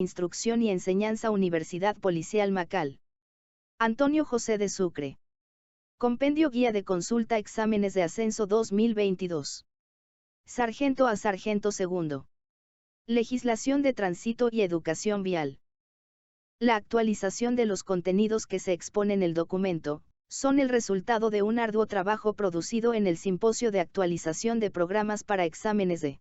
Instrucción y Enseñanza Universidad Policial Macal. Antonio José de Sucre. Compendio Guía de Consulta Exámenes de Ascenso 2022. Sargento a Sargento Segundo. Legislación de Tránsito y Educación Vial. La actualización de los contenidos que se exponen en el documento, son el resultado de un arduo trabajo producido en el Simposio de Actualización de Programas para Exámenes de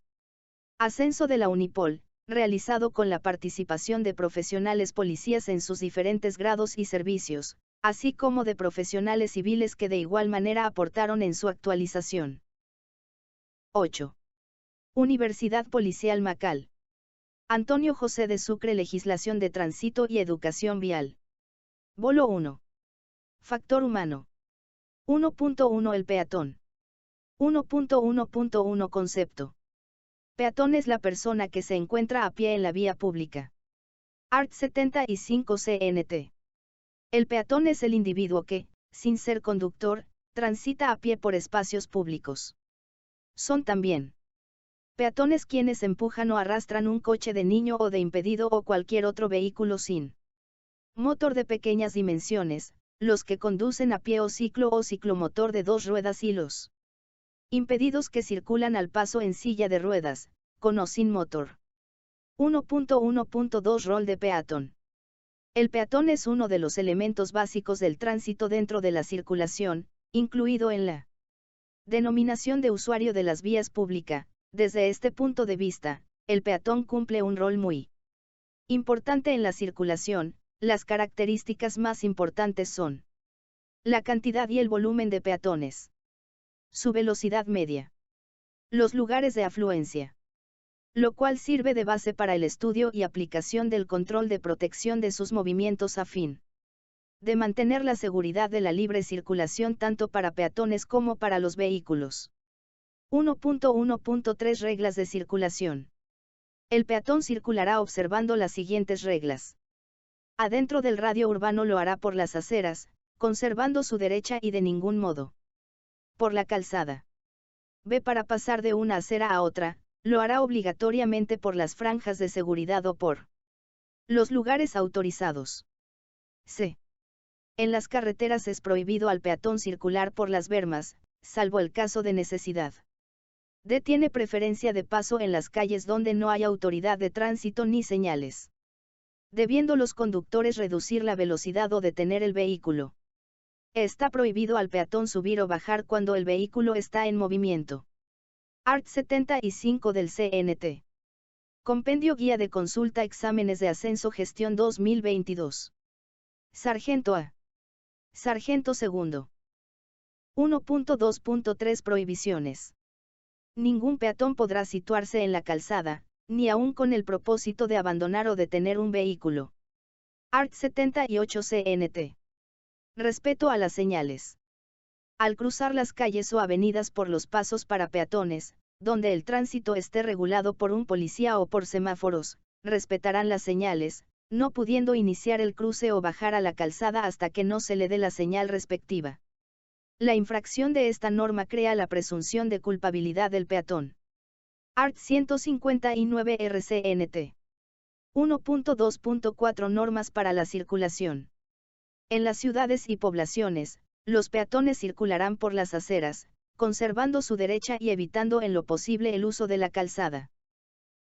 Ascenso de la Unipol, realizado con la participación de profesionales policías en sus diferentes grados y servicios, así como de profesionales civiles que de igual manera aportaron en su actualización. 8. Universidad Policial Macal. Antonio José de Sucre. Legislación de Tránsito y Educación Vial. Bolo 1. Factor humano. 1.1 El peatón. 1.1.1 Concepto. Peatón es la persona que se encuentra a pie en la vía pública. Art. 75 CNT. El peatón es el individuo que, sin ser conductor, transita a pie por espacios públicos. Son también peatones quienes empujan o arrastran un coche de niño o de impedido o cualquier otro vehículo sin motor de pequeñas dimensiones, los que conducen a pie o ciclomotor de dos ruedas y los impedidos que circulan al paso en silla de ruedas, con o sin motor. 1.1.2 Rol de peatón. El peatón es uno de los elementos básicos del tránsito dentro de la circulación, incluido en la denominación de usuario de las vías públicas. Desde este punto de vista, el peatón cumple un rol muy importante en la circulación. Las características más importantes son la cantidad y el volumen de peatones, su velocidad media, los lugares de afluencia, lo cual sirve de base para el estudio y aplicación del control de protección de sus movimientos a fin de mantener la seguridad de la libre circulación tanto para peatones como para los vehículos. 1.1.3 Reglas de circulación. El peatón circulará observando las siguientes reglas. Adentro del radio urbano lo hará por las aceras, conservando su derecha y de ningún modo por la calzada. B. Para pasar de una acera a otra, lo hará obligatoriamente por las franjas de seguridad o por los lugares autorizados. C. En las carreteras es prohibido al peatón circular por las bermas, salvo el caso de necesidad. D. Tiene preferencia de paso en las calles donde no hay autoridad de tránsito ni señales, debiendo los conductores reducir la velocidad o detener el vehículo. Está prohibido al peatón subir o bajar cuando el vehículo está en movimiento. Art. 75 del CNT. Compendio Guía de Consulta Exámenes de Ascenso Gestión 2022. Sargento a Sargento Segundo. 1.2.3 Prohibiciones. Ningún peatón podrá situarse en la calzada, ni aun con el propósito de abandonar o detener un vehículo. Art. 78 CNT. Respeto a las señales. Al cruzar las calles o avenidas por los pasos para peatones, donde el tránsito esté regulado por un policía o por semáforos, respetarán las señales, no pudiendo iniciar el cruce o bajar a la calzada hasta que no se le dé la señal respectiva. La infracción de esta norma crea la presunción de culpabilidad del peatón. Art. 159 RCNT. 1.2.4 Normas para la circulación. En las ciudades y poblaciones, los peatones circularán por las aceras, conservando su derecha y evitando en lo posible el uso de la calzada.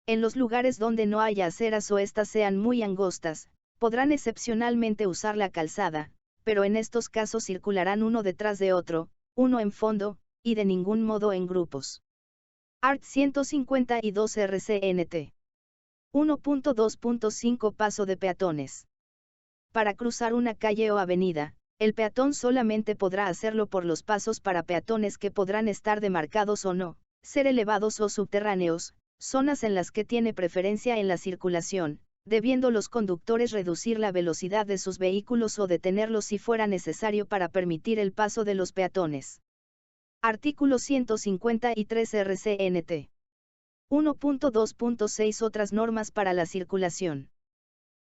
En los lugares donde no haya aceras o éstas sean muy angostas, podrán excepcionalmente usar la calzada, pero en estos casos circularán uno detrás de otro, uno en fondo, y de ningún modo en grupos. Art. 152 RCNT. 1.2.5 Paso de peatones. Para cruzar una calle o avenida, el peatón solamente podrá hacerlo por los pasos para peatones que podrán estar demarcados o no, ser elevados o subterráneos, zonas en las que tiene preferencia en la circulación, debiendo los conductores reducir la velocidad de sus vehículos o detenerlos si fuera necesario para permitir el paso de los peatones. Artículo 153 RCNT. 1.2.6 Otras normas para la circulación.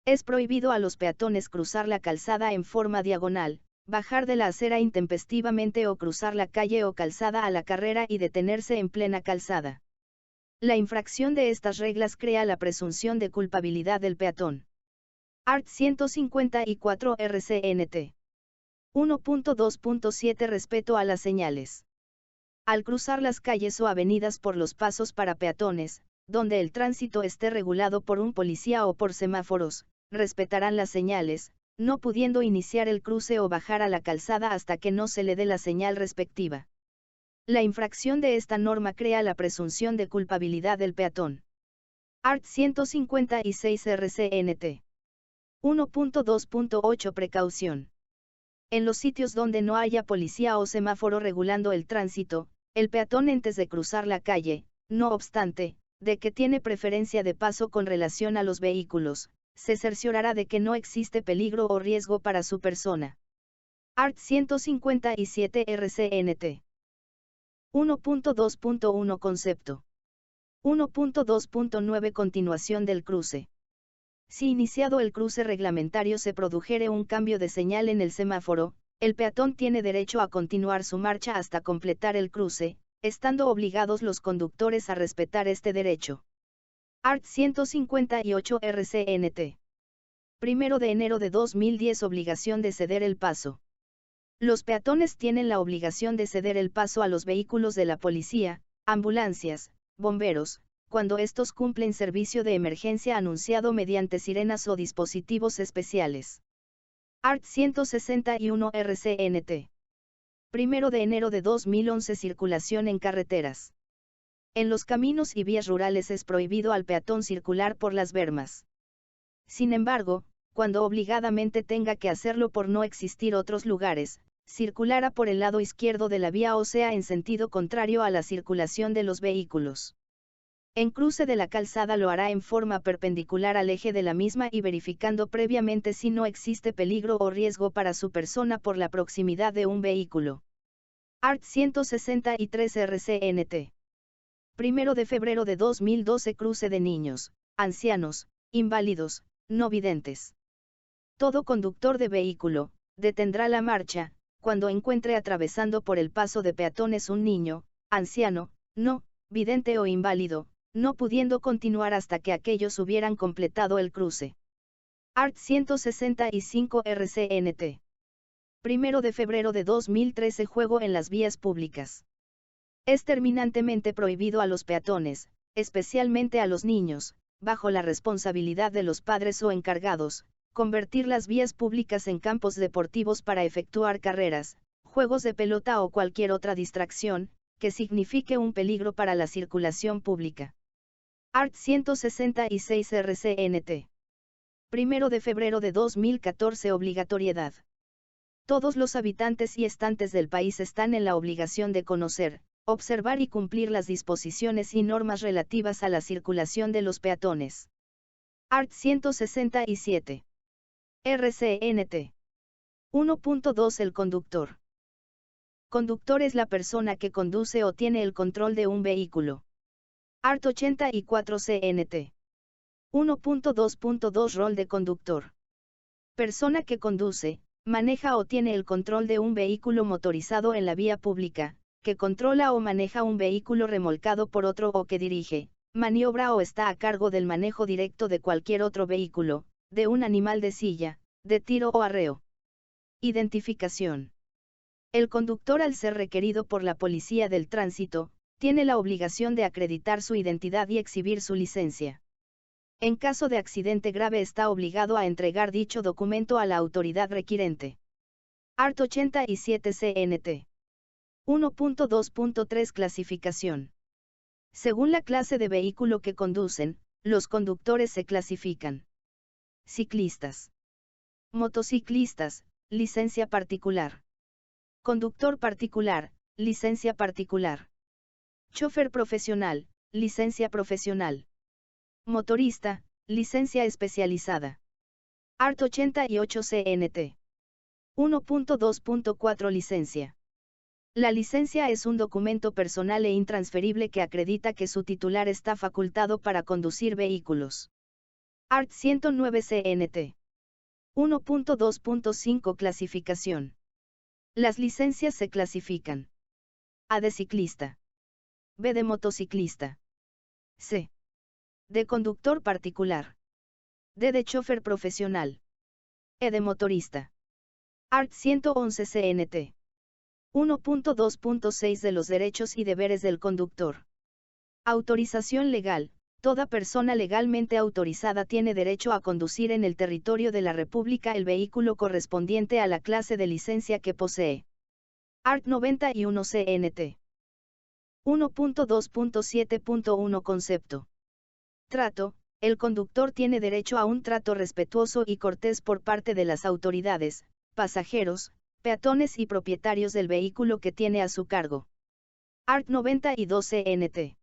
Es prohibido a los peatones cruzar la calzada en forma diagonal, bajar de la acera intempestivamente o cruzar la calle o calzada a la carrera y detenerse en plena calzada. La infracción de estas reglas crea la presunción de culpabilidad del peatón. Art. 154 RCNT. 1.2.7 Respeto a las señales. Al cruzar las calles o avenidas por los pasos para peatones, donde el tránsito esté regulado por un policía o por semáforos, respetarán las señales, no pudiendo iniciar el cruce o bajar a la calzada hasta que no se le dé la señal respectiva. La infracción de esta norma crea la presunción de culpabilidad del peatón. Art. 156 RCNT. 1.2.8 Precaución. En los sitios donde no haya policía o semáforo regulando el tránsito, el peatón antes de cruzar la calle, no obstante, de que tiene preferencia de paso con relación a los vehículos, se cerciorará de que no existe peligro o riesgo para su persona. Art. 157 RCNT. 1.2.1 Concepto. 1.2.9 Continuación del cruce. Si iniciado el cruce reglamentario se produjere un cambio de señal en el semáforo, el peatón tiene derecho a continuar su marcha hasta completar el cruce, estando obligados los conductores a respetar este derecho. Art. 158 RCNT. 1 de enero de 2010 Obligación de ceder el paso. Los peatones tienen la obligación de ceder el paso a los vehículos de la policía, ambulancias, bomberos, cuando estos cumplen servicio de emergencia anunciado mediante sirenas o dispositivos especiales. Art. 161 RCNT. 1 de enero de 2011 Circulación en carreteras. En los caminos y vías rurales es prohibido al peatón circular por las bermas. Sin embargo, cuando obligadamente tenga que hacerlo por no existir otros lugares, circulará por el lado izquierdo de la vía, o sea en sentido contrario a la circulación de los vehículos. En cruce de la calzada lo hará en forma perpendicular al eje de la misma y verificando previamente si no existe peligro o riesgo para su persona por la proximidad de un vehículo. Art. 163 RCNT. 1 de febrero de 2012 Cruce de niños, ancianos, inválidos, no videntes. Todo conductor de vehículo detendrá la marcha cuando encuentre atravesando por el paso de peatones un niño, anciano, no vidente o inválido, no pudiendo continuar hasta que aquellos hubieran completado el cruce. Art. 165 RCNT. 1 de febrero de 2013 Juego en las vías públicas. Es terminantemente prohibido a los peatones, especialmente a los niños, bajo la responsabilidad de los padres o encargados, convertir las vías públicas en campos deportivos para efectuar carreras, juegos de pelota o cualquier otra distracción, que signifique un peligro para la circulación pública. Art. 166 RCNT. 1 de febrero de 2014 Obligatoriedad. Todos los habitantes y estantes del país están en la obligación de conocer, observar y cumplir las disposiciones y normas relativas a la circulación de los peatones. Art. 167. RCNT. 1.2 El conductor. Conductor es la persona que conduce o tiene el control de un vehículo. Art. 84 CNT. 1.2.2 Rol de conductor. Persona que conduce, maneja o tiene el control de un vehículo motorizado en la vía pública, que controla o maneja un vehículo remolcado por otro o que dirige, maniobra o está a cargo del manejo directo de cualquier otro vehículo, de un animal de silla, de tiro o arreo. Identificación. El conductor, al ser requerido por la Policía del Tránsito, tiene la obligación de acreditar su identidad y exhibir su licencia. En caso de accidente grave está obligado a entregar dicho documento a la autoridad requirente. Art. 87 CNT. 1.2.3 Clasificación. Según la clase de vehículo que conducen, los conductores se clasifican. Ciclistas. Motociclistas, licencia particular. Conductor particular, licencia particular. Chofer profesional, licencia profesional. Motorista, licencia especializada. Art. 88 CNT. 1.2.4 Licencia. La licencia es un documento personal e intransferible que acredita que su titular está facultado para conducir vehículos. Art. 109 CNT. 1.2.5 Clasificación. Las licencias se clasifican: A de ciclista, B de motociclista, C. De conductor particular. D. De chofer profesional. E. De motorista. Art. 111 CNT. 1.2.6 de los derechos y deberes del conductor. Autorización legal. Toda persona legalmente autorizada tiene derecho a conducir en el territorio de la República el vehículo correspondiente a la clase de licencia que posee. Art. 91 CNT. 1.2.7.1 Concepto. Trato. El conductor tiene derecho a un trato respetuoso y cortés por parte de las autoridades, pasajeros, peatones y propietarios del vehículo que tiene a su cargo. Art. 92 CNT.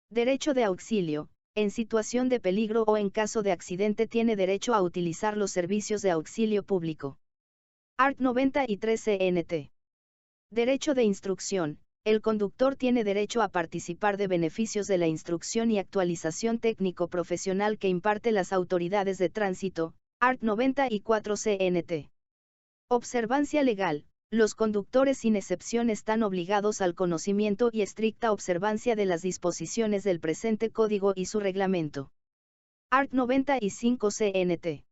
Derecho de auxilio. En situación de peligro o en caso de accidente tiene derecho a utilizar los servicios de auxilio público. Art. 93 CNT. Derecho de instrucción. El conductor tiene derecho a participar de beneficios de la instrucción y actualización técnico-profesional que imparte las autoridades de tránsito. Art. 94 CNT. Observancia legal. Los conductores sin excepción están obligados al conocimiento y estricta observancia de las disposiciones del presente código y su reglamento. Art. 95 CNT.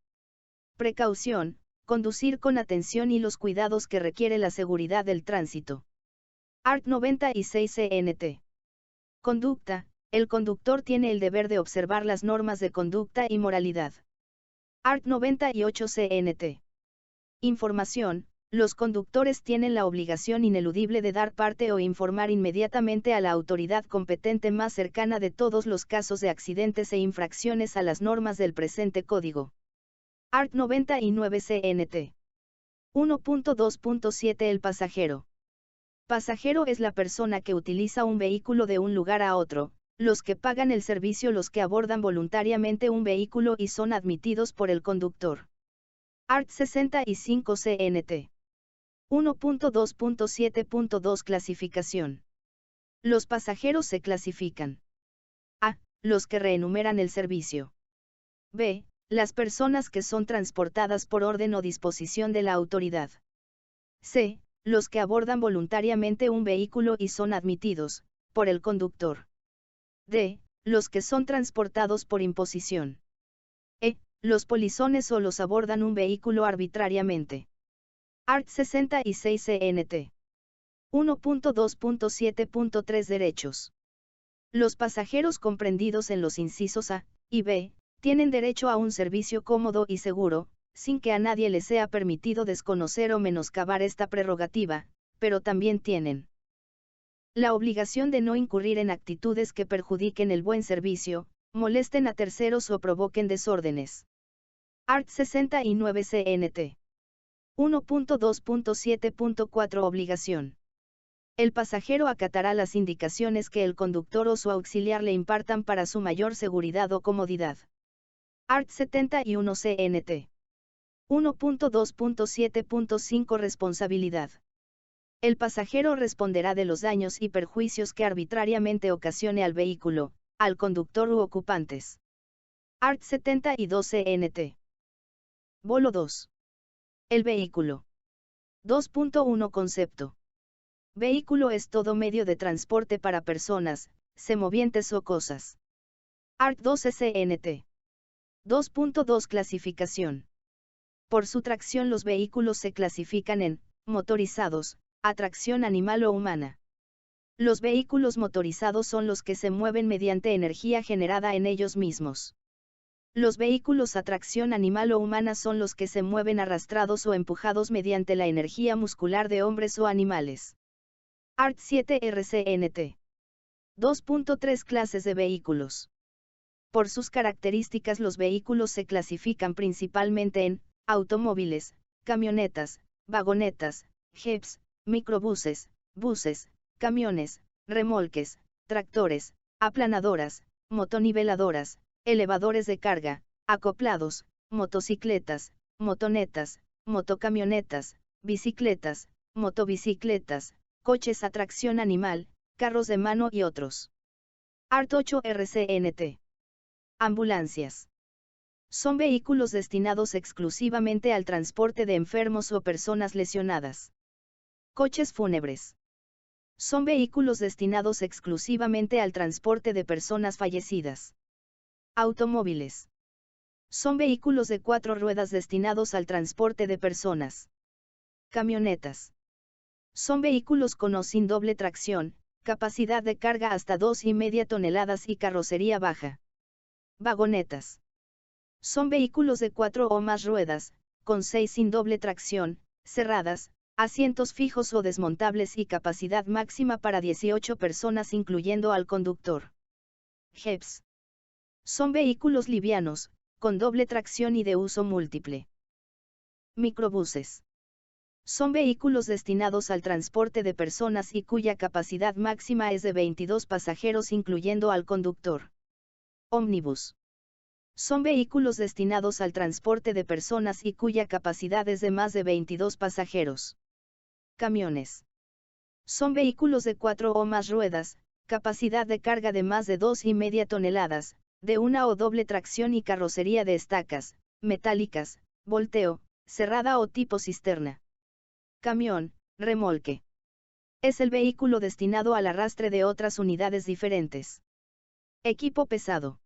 Precaución. Conducir con atención y los cuidados que requiere la seguridad del tránsito. Art. 96 CNT. Conducta. El conductor tiene el deber de observar las normas de conducta y moralidad. Art. 98 CNT. Información. Los conductores tienen la obligación ineludible de dar parte o informar inmediatamente a la autoridad competente más cercana de todos los casos de accidentes e infracciones a las normas del presente código. Art. 99 CNT. 1.2.7 El pasajero. Pasajero es la persona que utiliza un vehículo de un lugar a otro, los que pagan el servicio, los que abordan voluntariamente un vehículo y son admitidos por el conductor. Art. 65 CNT. 1.2.7.2 Clasificación. Los pasajeros se clasifican. A. Los que reenumeran el servicio. B. Las personas que son transportadas por orden o disposición de la autoridad. C. Los que abordan voluntariamente un vehículo y son admitidos, por el conductor. D. Los que son transportados por imposición. E. Los polizones o los abordan un vehículo arbitrariamente. Art. 66 CNT. 1.2.7.3 Derechos. Los pasajeros comprendidos en los incisos A y B, tienen derecho a un servicio cómodo y seguro, sin que a nadie le sea permitido desconocer o menoscabar esta prerrogativa, pero también tienen la obligación de no incurrir en actitudes que perjudiquen el buen servicio, molesten a terceros o provoquen desórdenes. Art. 69 CNT. 1.2.7.4 Obligación. El pasajero acatará las indicaciones que el conductor o su auxiliar le impartan para su mayor seguridad o comodidad. Art. 71 CNT. 1.2.7.5 Responsabilidad. El pasajero responderá de los daños y perjuicios que arbitrariamente ocasione al vehículo, al conductor u ocupantes. Art. 72 CNT. Bolo 2. El vehículo. 2.1 Concepto. Vehículo es todo medio de transporte para personas, semovientes o cosas. Art. 12 CNT. 2.2 Clasificación. Por su tracción los vehículos se clasifican en, motorizados, a tracción animal o humana. Los vehículos motorizados son los que se mueven mediante energía generada en ellos mismos. Los vehículos a tracción animal o humana son los que se mueven arrastrados o empujados mediante la energía muscular de hombres o animales. Art. 7 RCNT. 2.3 Clases de vehículos. Por sus características los vehículos se clasifican principalmente en, automóviles, camionetas, vagonetas, jeeps, microbuses, buses, camiones, remolques, tractores, aplanadoras, motoniveladoras, elevadores de carga, acoplados, motocicletas, motonetas, motocamionetas, bicicletas, motobicicletas, coches a tracción animal, carros de mano y otros. Art. 8 RCNT. Ambulancias. Son vehículos destinados exclusivamente al transporte de enfermos o personas lesionadas. Coches fúnebres. Son vehículos destinados exclusivamente al transporte de personas fallecidas. Automóviles. Son vehículos de 4 ruedas destinados al transporte de personas. Camionetas. Son vehículos con o sin doble tracción, capacidad de carga hasta 2,5 toneladas y carrocería baja. Vagonetas. Son vehículos de 4 o más ruedas, con 6 sin doble tracción, cerradas, asientos fijos o desmontables y capacidad máxima para 18 personas incluyendo al conductor. Jeeps. Son vehículos livianos, con doble tracción y de uso múltiple. Microbuses. Son vehículos destinados al transporte de personas y cuya capacidad máxima es de 22 pasajeros incluyendo al conductor. Ómnibus. Son vehículos destinados al transporte de personas y cuya capacidad es de más de 22 pasajeros. Camiones. Son vehículos de 4 o más ruedas, capacidad de carga de más de 2,5 toneladas, de una o doble tracción y carrocería de estacas, metálicas, volteo, cerrada o tipo cisterna. Camión, remolque. Es el vehículo destinado al arrastre de otras unidades diferentes. Equipo pesado.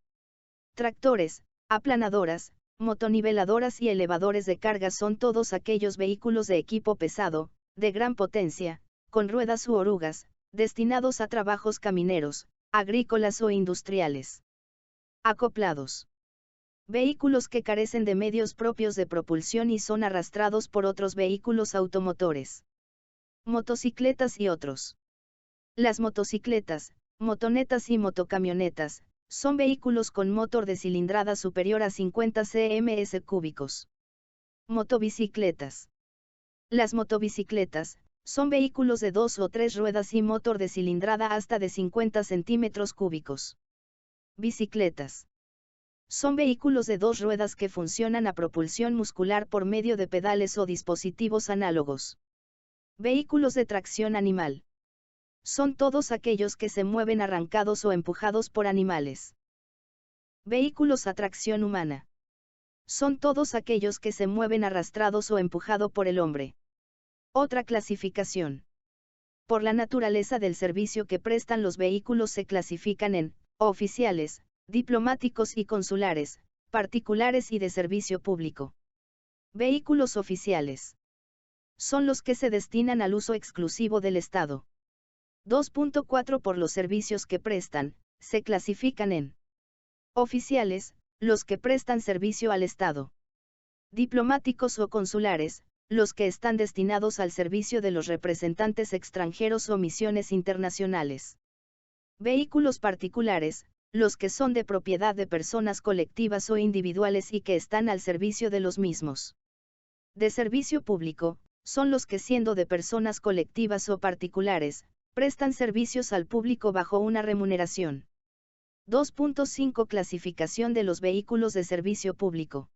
Tractores, aplanadoras, motoniveladoras y elevadores de carga son todos aquellos vehículos de equipo pesado, de gran potencia, con ruedas u orugas, destinados a trabajos camineros, agrícolas o industriales. Acoplados. Vehículos que carecen de medios propios de propulsión y son arrastrados por otros vehículos automotores. Motocicletas y otros. Las motocicletas, motonetas y motocamionetas, son vehículos con motor de cilindrada superior a 50 cm cúbicos. Motobicicletas. Las motobicicletas, son vehículos de 2 o 3 ruedas y motor de cilindrada hasta de 50 centímetros cúbicos. Bicicletas. Son vehículos de 2 ruedas que funcionan a propulsión muscular por medio de pedales o dispositivos análogos. Vehículos de tracción animal. Son todos aquellos que se mueven arrancados o empujados por animales. Vehículos a tracción humana. Son todos aquellos que se mueven arrastrados o empujado por el hombre. Otra clasificación. Por la naturaleza del servicio que prestan los vehículos se clasifican en oficiales, diplomáticos y consulares, particulares y de servicio público. Vehículos oficiales. Son los que se destinan al uso exclusivo del Estado. 2.4 Por los servicios que prestan, se clasifican en oficiales, los que prestan servicio al Estado. Diplomáticos o consulares, los que están destinados al servicio de los representantes extranjeros o misiones internacionales. Vehículos particulares, los que son de propiedad de personas colectivas o individuales y que están al servicio de los mismos. De servicio público, son los que siendo de personas colectivas o particulares, prestan servicios al público bajo una remuneración. 2.5 Clasificación de los vehículos de servicio público.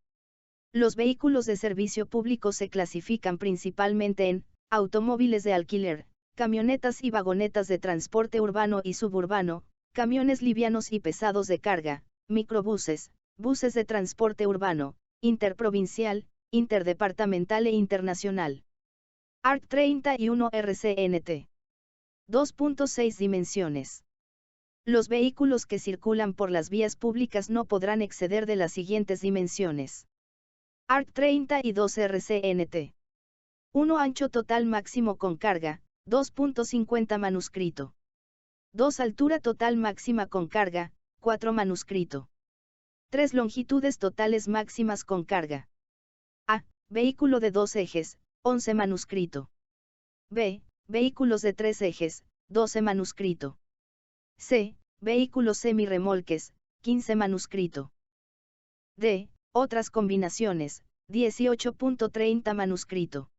Los vehículos de servicio público se clasifican principalmente en automóviles de alquiler, camionetas y vagonetas de transporte urbano y suburbano, camiones livianos y pesados de carga, microbuses, buses de transporte urbano, interprovincial, interdepartamental e internacional. Art 31 RCNT. 2.6 Dimensiones. Los vehículos que circulan por las vías públicas no podrán exceder de las siguientes dimensiones. Art 32 RCNT. 1 Ancho total máximo con carga, 2.50 manuscrito. 2 Altura total máxima con carga, 4 manuscrito. 3 Longitudes totales máximas con carga. A. Vehículo de 2 ejes, 11 manuscrito. B. Vehículos de 3 ejes, 12 manuscrito. C. Vehículos semirremolques, 15 manuscrito. D. Otras combinaciones, 18.30 manuscrito.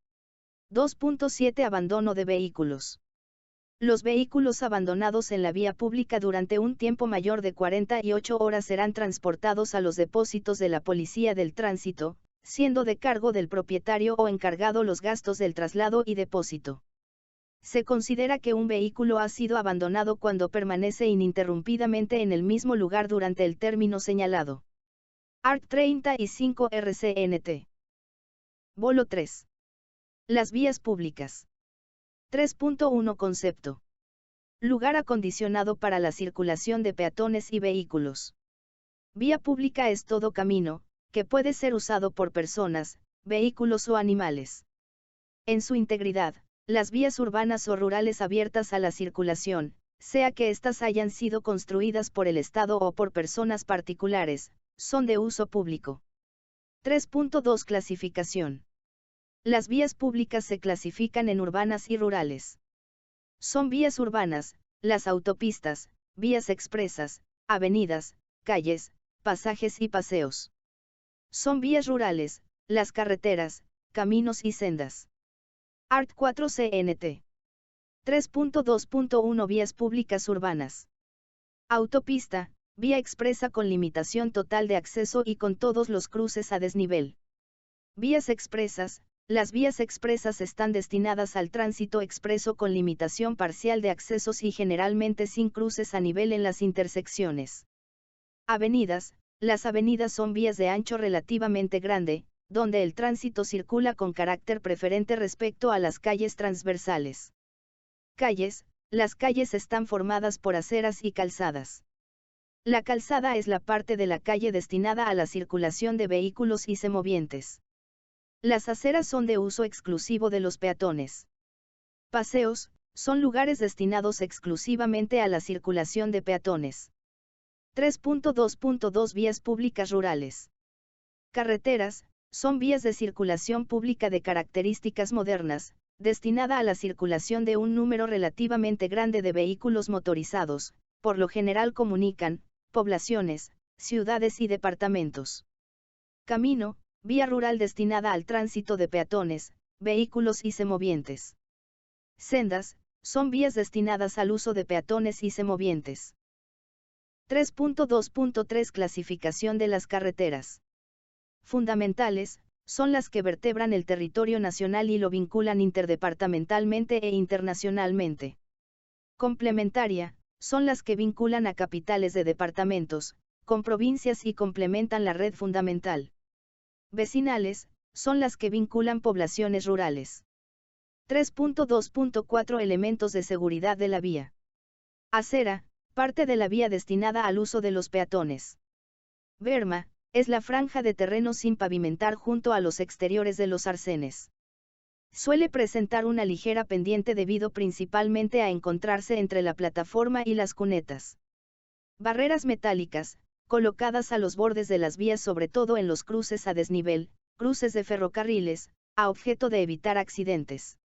2.7 Abandono de vehículos. Los vehículos abandonados en la vía pública durante un tiempo mayor de 48 horas serán transportados a los depósitos de la Policía del Tránsito, siendo de cargo del propietario o encargado los gastos del traslado y depósito. Se considera que un vehículo ha sido abandonado cuando permanece ininterrumpidamente en el mismo lugar durante el término señalado. Art 35 RCNT. Bolo 3. Las vías públicas. 3.1 Concepto. Lugar acondicionado para la circulación de peatones y vehículos. Vía pública es todo camino, que puede ser usado por personas, vehículos o animales. En su integridad, las vías urbanas o rurales abiertas a la circulación, sea que éstas hayan sido construidas por el Estado o por personas particulares, son de uso público. 3.2 Clasificación. Las vías públicas se clasifican en urbanas y rurales. Son vías urbanas, las autopistas, vías expresas, avenidas, calles, pasajes y paseos. Son vías rurales, las carreteras, caminos y sendas. Art. 4 CNT. 3.2.1 Vías públicas urbanas. Autopista, vía expresa con limitación total de acceso y con todos los cruces a desnivel. Vías expresas. Las vías expresas están destinadas al tránsito expreso con limitación parcial de accesos y generalmente sin cruces a nivel en las intersecciones. Avenidas. Las avenidas son vías de ancho relativamente grande, donde el tránsito circula con carácter preferente respecto a las calles transversales. Calles. Las calles están formadas por aceras y calzadas. La calzada es la parte de la calle destinada a la circulación de vehículos y semovientes. Las aceras son de uso exclusivo de los peatones. Paseos, son lugares destinados exclusivamente a la circulación de peatones. 3.2.2 Vías públicas rurales. Carreteras, son vías de circulación pública de características modernas, destinada a la circulación de un número relativamente grande de vehículos motorizados, por lo general comunican, poblaciones, ciudades y departamentos. Camino, vía rural destinada al tránsito de peatones, vehículos y semovientes. Sendas, son vías destinadas al uso de peatones y semovientes. 3.2.3 Clasificación de las carreteras. Fundamentales, son las que vertebran el territorio nacional y lo vinculan interdepartamentalmente e internacionalmente. Complementaria, son las que vinculan a capitales de departamentos, con provincias y complementan la red fundamental. Vecinales, son las que vinculan poblaciones rurales. 3.2.4 Elementos de seguridad de la vía. Acera, parte de la vía destinada al uso de los peatones. Berma, es la franja de terreno sin pavimentar junto a los exteriores de los arcenes. Suele presentar una ligera pendiente debido principalmente a encontrarse entre la plataforma y las cunetas. Barreras metálicas, colocadas a los bordes de las vías sobre todo en los cruces a desnivel, cruces de ferrocarriles, a objeto de evitar accidentes.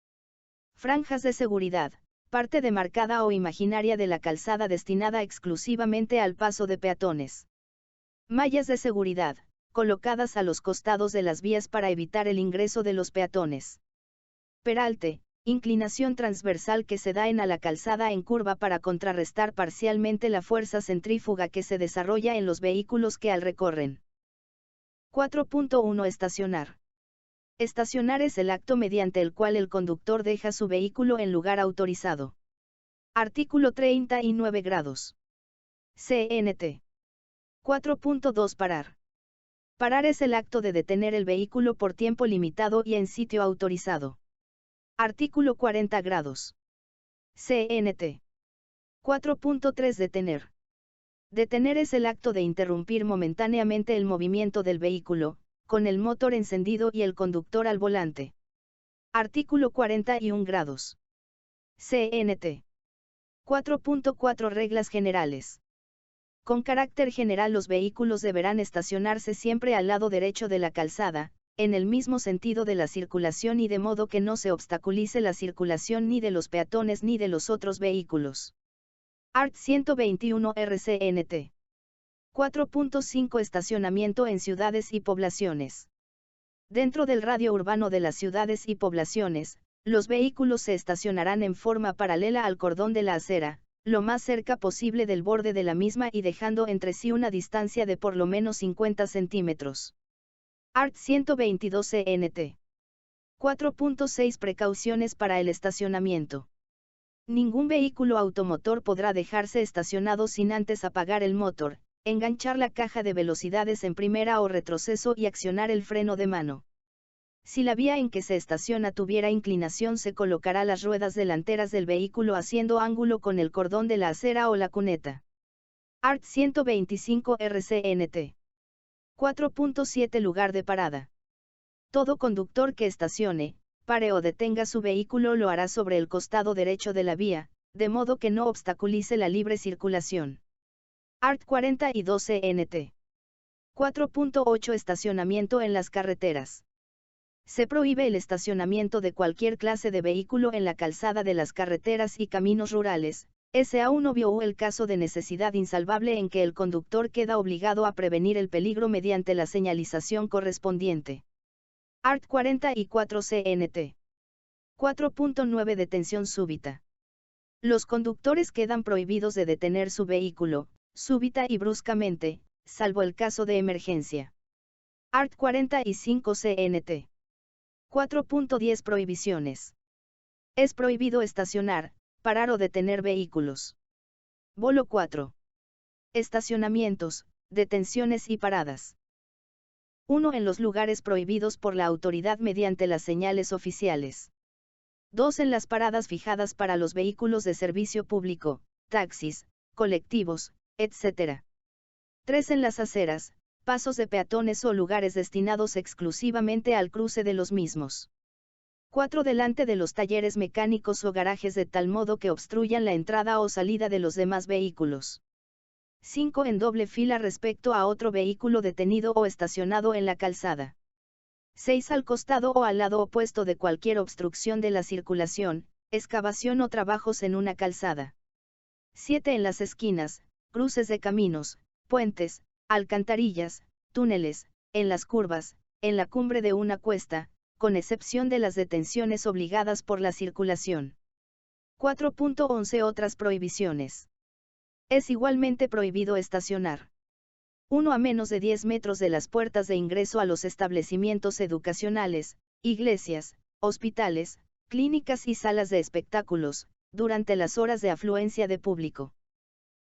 Franjas de seguridad, parte demarcada o imaginaria de la calzada destinada exclusivamente al paso de peatones. Mallas de seguridad, colocadas a los costados de las vías para evitar el ingreso de los peatones. Peralte, inclinación transversal que se da en a la calzada en curva para contrarrestar parcialmente la fuerza centrífuga que se desarrolla en los vehículos que al recorren. 4.1 Estacionar. Estacionar es el acto mediante el cual el conductor deja su vehículo en lugar autorizado. Artículo 39 grados. CNT. 4.2 Parar. Parar es el acto de detener el vehículo por tiempo limitado y en sitio autorizado. Artículo 40 grados. CNT. 4.3 Detener. Detener es el acto de interrumpir momentáneamente el movimiento del vehículo, con el motor encendido y el conductor al volante. Artículo 41 grados. CNT. 4.4 Reglas generales. Con carácter general, los vehículos deberán estacionarse siempre al lado derecho de la calzada, en el mismo sentido de la circulación y de modo que no se obstaculice la circulación ni de los peatones ni de los otros vehículos. Art. 121 RCNT. 4.5 Estacionamiento en ciudades y poblaciones. Dentro del radio urbano de las ciudades y poblaciones, los vehículos se estacionarán en forma paralela al cordón de la acera, lo más cerca posible del borde de la misma y dejando entre sí una distancia de por lo menos 50 centímetros. Art. 122 CNT. 4.6 Precauciones para el estacionamiento. Ningún vehículo automotor podrá dejarse estacionado sin antes apagar el motor, enganchar la caja de velocidades en primera o retroceso y accionar el freno de mano. Si la vía en que se estaciona tuviera inclinación, se colocará las ruedas delanteras del vehículo haciendo ángulo con el cordón de la acera o la cuneta. Art. 125 RCNT. 4.7 Lugar de parada. Todo conductor que estacione, pare o detenga su vehículo lo hará sobre el costado derecho de la vía, de modo que no obstaculice la libre circulación. Art. 42 CNT. 4.8 Estacionamiento en las carreteras. Se prohíbe el estacionamiento de cualquier clase de vehículo en la calzada de las carreteras y caminos rurales, SA1 obvio el caso de necesidad insalvable en que el conductor queda obligado a prevenir el peligro mediante la señalización correspondiente. Art. 44 CNT. 4.9 Detención súbita. Los conductores quedan prohibidos de detener su vehículo, súbita y bruscamente, salvo el caso de emergencia. Art. 45 CNT. 4.10 Prohibiciones. Es prohibido estacionar, parar o detener vehículos. Bolo 4. Estacionamientos, detenciones y paradas. 1. En los lugares prohibidos por la autoridad mediante las señales oficiales. 2. En las paradas fijadas para los vehículos de servicio público, taxis, colectivos, etc. 3. En las aceras, pasos de peatones o lugares destinados exclusivamente al cruce de los mismos. 4. Delante de los talleres mecánicos o garajes de tal modo que obstruyan la entrada o salida de los demás vehículos. 5. En doble fila respecto a otro vehículo detenido o estacionado en la calzada. 6. Al costado o al lado opuesto de cualquier obstrucción de la circulación, excavación o trabajos en una calzada. 7. En las esquinas, cruces de caminos, puentes, alcantarillas, túneles, en las curvas, en la cumbre de una cuesta, con excepción de las detenciones obligadas por la circulación. 4.11 Otras prohibiciones. Es igualmente prohibido estacionar. 1. A menos de 10 metros de las puertas de ingreso a los establecimientos educacionales, iglesias, hospitales, clínicas y salas de espectáculos, durante las horas de afluencia de público.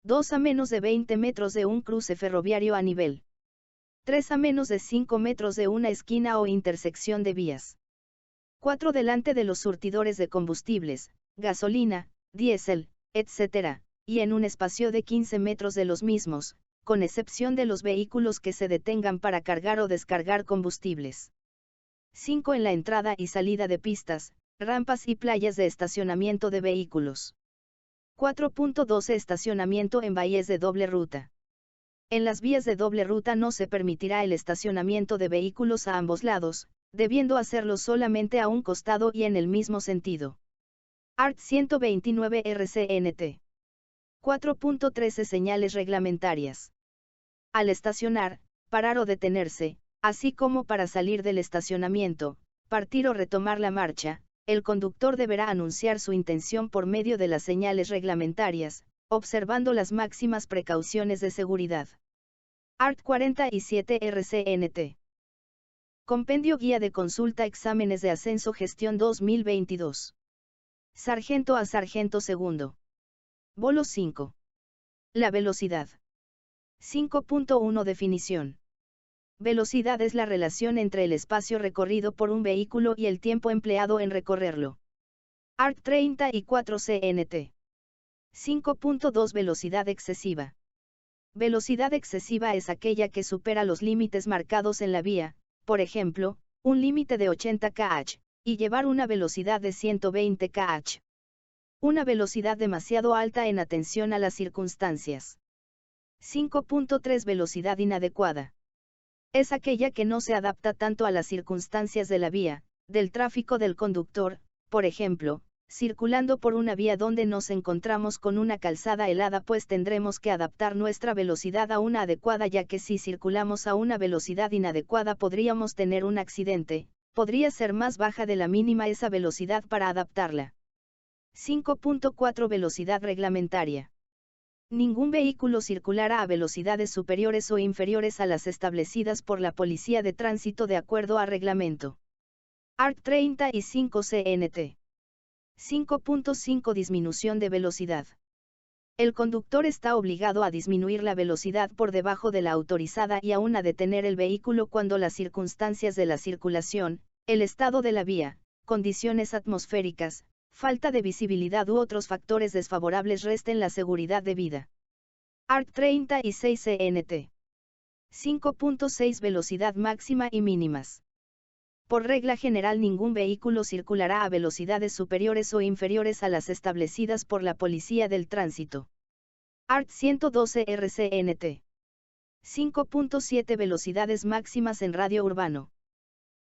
2. A menos de 20 metros de un cruce ferroviario a nivel. 3. A menos de 5 metros de una esquina o intersección de vías. 4. Delante de los surtidores de combustibles, gasolina, diésel, etc., y en un espacio de 15 metros de los mismos, con excepción de los vehículos que se detengan para cargar o descargar combustibles. 5. En la entrada y salida de pistas, rampas y playas de estacionamiento de vehículos. 4.12 Estacionamiento en bahías de doble ruta. En las vías de doble ruta no se permitirá el estacionamiento de vehículos a ambos lados, debiendo hacerlo solamente a un costado y en el mismo sentido. Art. 129 RCNT. 4.13 Señales reglamentarias. Al estacionar, parar o detenerse, así como para salir del estacionamiento, partir o retomar la marcha, el conductor deberá anunciar su intención por medio de las señales reglamentarias, observando las máximas precauciones de seguridad. Art. 47 RCNT. Compendio Guía de Consulta Exámenes de Ascenso Gestión 2022. Sargento a Sargento Segundo. Bolo 5. La velocidad. 5.1 Definición. Velocidad es la relación entre el espacio recorrido por un vehículo y el tiempo empleado en recorrerlo. Art. 34 CNT. 5.2 Velocidad excesiva. Velocidad excesiva es aquella que supera los límites marcados en la vía, por ejemplo, un límite de 80 km/h, y llevar una velocidad de 120 km/h. Una velocidad demasiado alta en atención a las circunstancias. 5.3 Velocidad inadecuada. Es aquella que no se adapta tanto a las circunstancias de la vía, del tráfico del conductor, por ejemplo, circulando por una vía donde nos encontramos con una calzada helada, pues tendremos que adaptar nuestra velocidad a una adecuada, ya que si circulamos a una velocidad inadecuada podríamos tener un accidente, podría ser más baja de la mínima esa velocidad para adaptarla. 5.4 Velocidad reglamentaria. Ningún vehículo circulará a velocidades superiores o inferiores a las establecidas por la Policía de Tránsito de acuerdo a reglamento. Art. 35 CNT. 5.5 Disminución de velocidad. El conductor está obligado a disminuir la velocidad por debajo de la autorizada y aún a detener el vehículo cuando las circunstancias de la circulación, El estado de la vía, condiciones atmosféricas, falta de visibilidad u otros factores desfavorables resten la seguridad debida. Art. 36 CNT. 5.6 Velocidad máxima y mínimas. Por regla general ningún vehículo circulará a velocidades superiores o inferiores a las establecidas por la Policía del Tránsito. Art. 112 RCNT. 5.7 Velocidades máximas en radio urbano.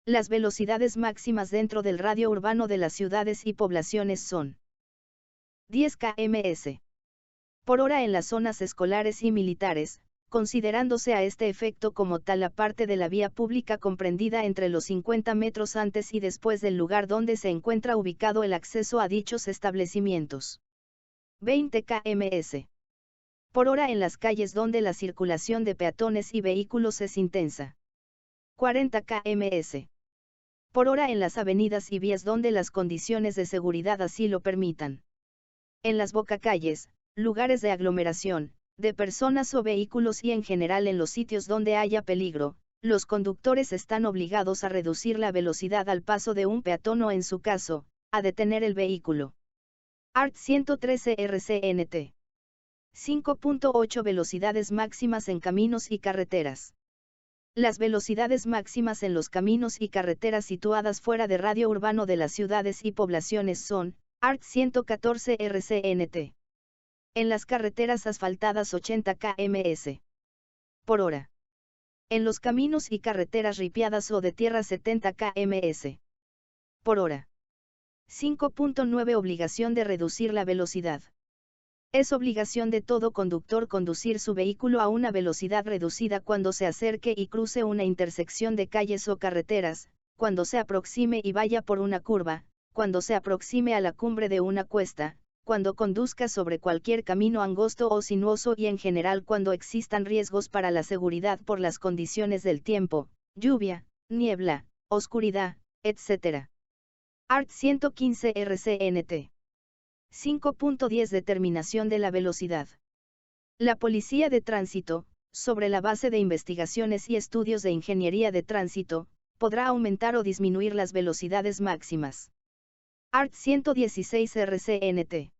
Las velocidades máximas dentro del radio urbano de las ciudades y poblaciones son 10 km/h por hora en las zonas escolares y militares, considerándose a este efecto como tal la parte de la vía pública comprendida entre los 50 metros antes y después del lugar donde se encuentra ubicado el acceso a dichos establecimientos. 20 km/h por hora en las calles donde la circulación de peatones y vehículos es intensa. 40 km/h por hora en las avenidas y vías donde las condiciones de seguridad así lo permitan. En las bocacalles, lugares de aglomeración, de personas o vehículos y en general en los sitios donde haya peligro, los conductores están obligados a reducir la velocidad al paso de un peatón o en su caso, a detener el vehículo. Art. 113 RCNT. 5.8 Velocidades máximas en caminos y carreteras. Las velocidades máximas en los caminos y carreteras situadas fuera de radio urbano de las ciudades y poblaciones son, Art. 114 RCNT. En las carreteras asfaltadas 80 km/h por hora. En los caminos y carreteras ripiadas o de tierra 70 km/h por hora. 5.9 Obligación de reducir la velocidad. Es obligación de todo conductor conducir su vehículo a una velocidad reducida cuando se acerque y cruce una intersección de calles o carreteras, cuando se aproxime y vaya por una curva, cuando se aproxime a la cumbre de una cuesta, cuando conduzca sobre cualquier camino angosto o sinuoso y en general cuando existan riesgos para la seguridad por las condiciones del tiempo, lluvia, niebla, oscuridad, etc. Art. 115 RCNT. 5.10 Determinación de la velocidad. La Policía de Tránsito, sobre la base de investigaciones y estudios de ingeniería de tránsito, podrá aumentar o disminuir las velocidades máximas. Art. 116 RCNT.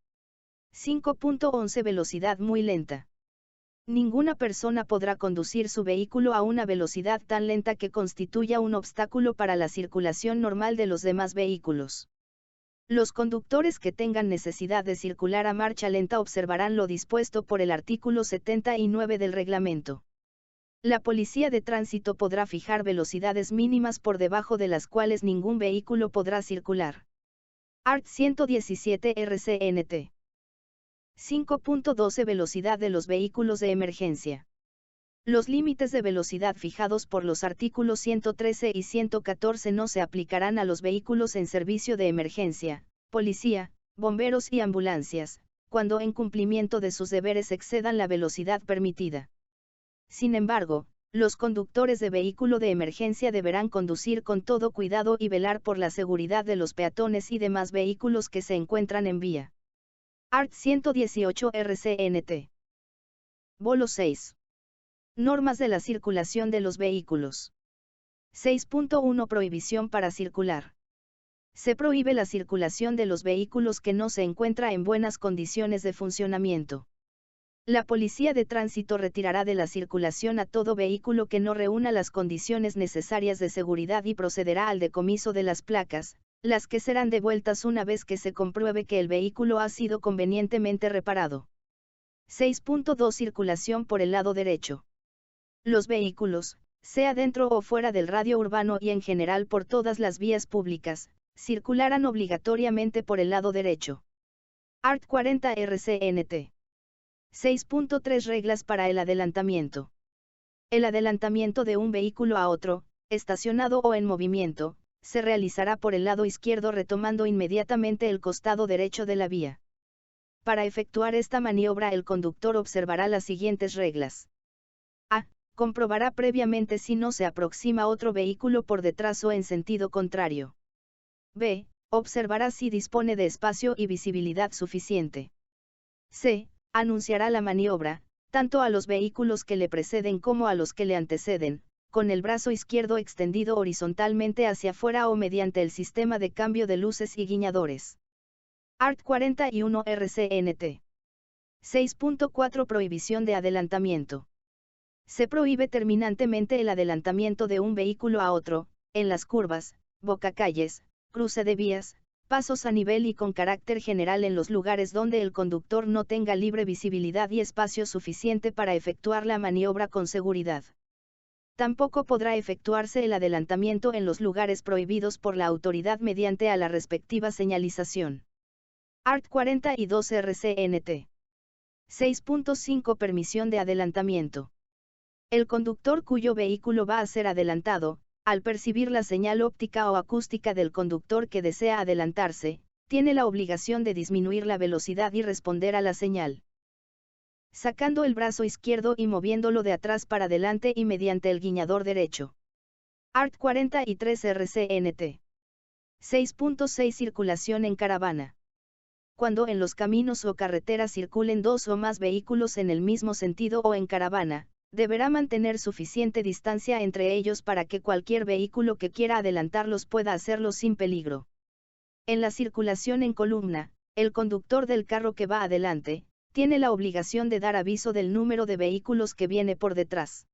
5.11 Velocidad muy lenta. Ninguna persona podrá conducir su vehículo a una velocidad tan lenta que constituya un obstáculo para la circulación normal de los demás vehículos. Los conductores que tengan necesidad de circular a marcha lenta observarán lo dispuesto por el artículo 79 del reglamento. La Policía de Tránsito podrá fijar velocidades mínimas por debajo de las cuales ningún vehículo podrá circular. Art. 117 RCNT. 5.12 Velocidad de los vehículos de emergencia. Los límites de velocidad fijados por los artículos 113 y 114 no se aplicarán a los vehículos en servicio de emergencia, policía, bomberos y ambulancias, cuando en cumplimiento de sus deberes excedan la velocidad permitida. Sin embargo, los conductores de vehículo de emergencia deberán conducir con todo cuidado y velar por la seguridad de los peatones y demás vehículos que se encuentran en vía. Art. 118 RCNT. Bolo 6. Normas de la circulación de los vehículos. 6.1 Prohibición para circular. Se prohíbe la circulación de los vehículos que no se encuentra en buenas condiciones de funcionamiento. La Policía de Tránsito retirará de la circulación a todo vehículo que no reúna las condiciones necesarias de seguridad y procederá al decomiso de las placas, las que serán devueltas una vez que se compruebe que el vehículo ha sido convenientemente reparado. 6.2 Circulación por el lado derecho. Los vehículos, sea dentro o fuera del radio urbano y en general por todas las vías públicas, circularán obligatoriamente por el lado derecho. Art. 40 RCNT. 6.3 Reglas para el adelantamiento. El adelantamiento de un vehículo a otro, estacionado o en movimiento, se realizará por el lado izquierdo retomando inmediatamente el costado derecho de la vía. Para efectuar esta maniobra el conductor observará las siguientes reglas. A. Comprobará previamente si no se aproxima otro vehículo por detrás o en sentido contrario. B. Observará si dispone de espacio y visibilidad suficiente. C. Anunciará la maniobra, tanto a los vehículos que le preceden como a los que le anteceden, con el brazo izquierdo extendido horizontalmente hacia afuera o mediante el sistema de cambio de luces y guiñadores. Art. 41 RCNT. 6.4 Prohibición de adelantamiento. Se prohíbe terminantemente el adelantamiento de un vehículo a otro, en las curvas, bocacalles, cruce de vías, pasos a nivel y con carácter general en los lugares donde el conductor no tenga libre visibilidad y espacio suficiente para efectuar la maniobra con seguridad. Tampoco podrá efectuarse el adelantamiento en los lugares prohibidos por la autoridad mediante a la respectiva señalización. Art. 42 RCNT. 6.5 Permisión de adelantamiento. El conductor cuyo vehículo va a ser adelantado, al percibir la señal óptica o acústica del conductor que desea adelantarse, tiene la obligación de disminuir la velocidad y responder a la señal. Sacando el brazo izquierdo y moviéndolo de atrás para adelante y mediante el guiñador derecho. Art. 43 RCNT. 6.6 Circulación en caravana. Cuando en los caminos o carreteras circulen dos o más vehículos en el mismo sentido o en caravana, deberá mantener suficiente distancia entre ellos para que cualquier vehículo que quiera adelantarlos pueda hacerlo sin peligro. En la circulación en columna, el conductor del carro que va adelante, tiene la obligación de dar aviso del número de vehículos que viene por detrás.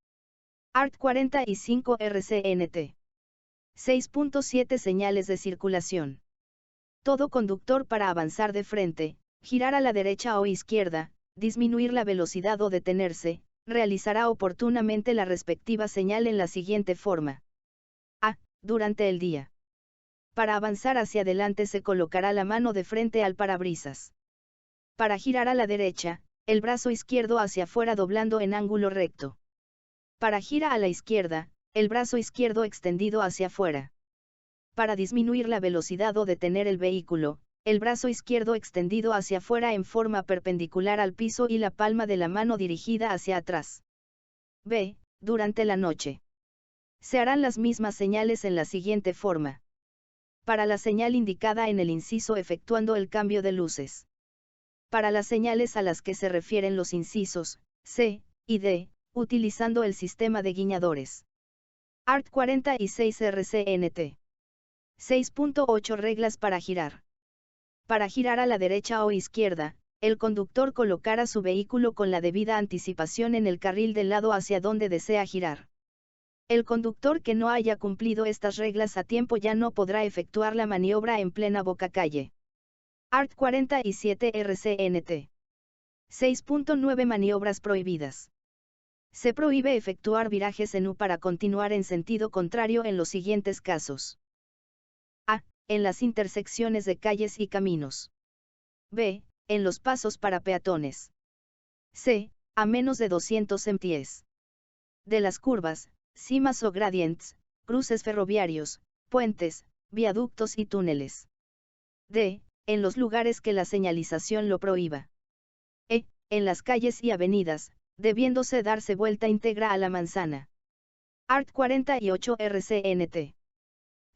Art. 45 RCNT. 6.7 Señales de circulación. Todo conductor para avanzar de frente, girar a la derecha o izquierda, disminuir la velocidad o detenerse, realizará oportunamente la respectiva señal en la siguiente forma. A. Durante el día. Para avanzar hacia adelante se colocará la mano de frente al parabrisas. Para girar a la derecha, el brazo izquierdo hacia afuera doblando en ángulo recto. Para girar a la izquierda, el brazo izquierdo extendido hacia afuera. Para disminuir la velocidad o detener el vehículo, el brazo izquierdo extendido hacia afuera en forma perpendicular al piso y la palma de la mano dirigida hacia atrás. B. Durante la noche. Se harán las mismas señales en la siguiente forma. Para la señal indicada en el inciso efectuando el cambio de luces. Para las señales a las que se refieren los incisos C y D, utilizando el sistema de guiñadores. Art. 46 RCNT. 6.8 Reglas para girar. Para girar a la derecha o izquierda, el conductor colocará su vehículo con la debida anticipación en el carril del lado hacia donde desea girar. El conductor que no haya cumplido estas reglas a tiempo ya no podrá efectuar la maniobra en plena bocacalle. Art. 47 RCNT. 6.9 Maniobras prohibidas. Se prohíbe efectuar virajes en U para continuar en sentido contrario en los siguientes casos. A. En las intersecciones de calles y caminos. B. En los pasos para peatones. C. A menos de 200 mph. De las curvas, cimas o gradientes, cruces ferroviarios, puentes, viaductos y túneles. D. En los lugares que la señalización lo prohíba. E. En las calles y avenidas, debiéndose darse vuelta íntegra a la manzana. Art. 48 RCNT.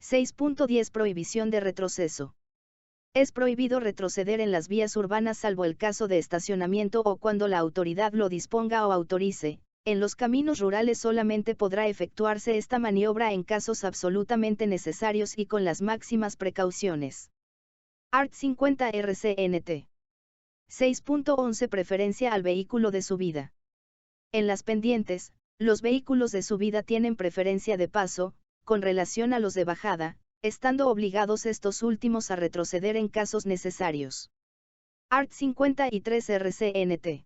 6.10 Prohibición de retroceso. Es prohibido retroceder en las vías urbanas salvo el caso de estacionamiento o cuando la autoridad lo disponga o autorice. En los caminos rurales solamente podrá efectuarse esta maniobra en casos absolutamente necesarios y con las máximas precauciones. Art. 50 RCNT. 6.11 Preferencia al vehículo de subida. En las pendientes, los vehículos de subida tienen preferencia de paso, con relación a los de bajada, estando obligados estos últimos a retroceder en casos necesarios. Art. 53 RCNT.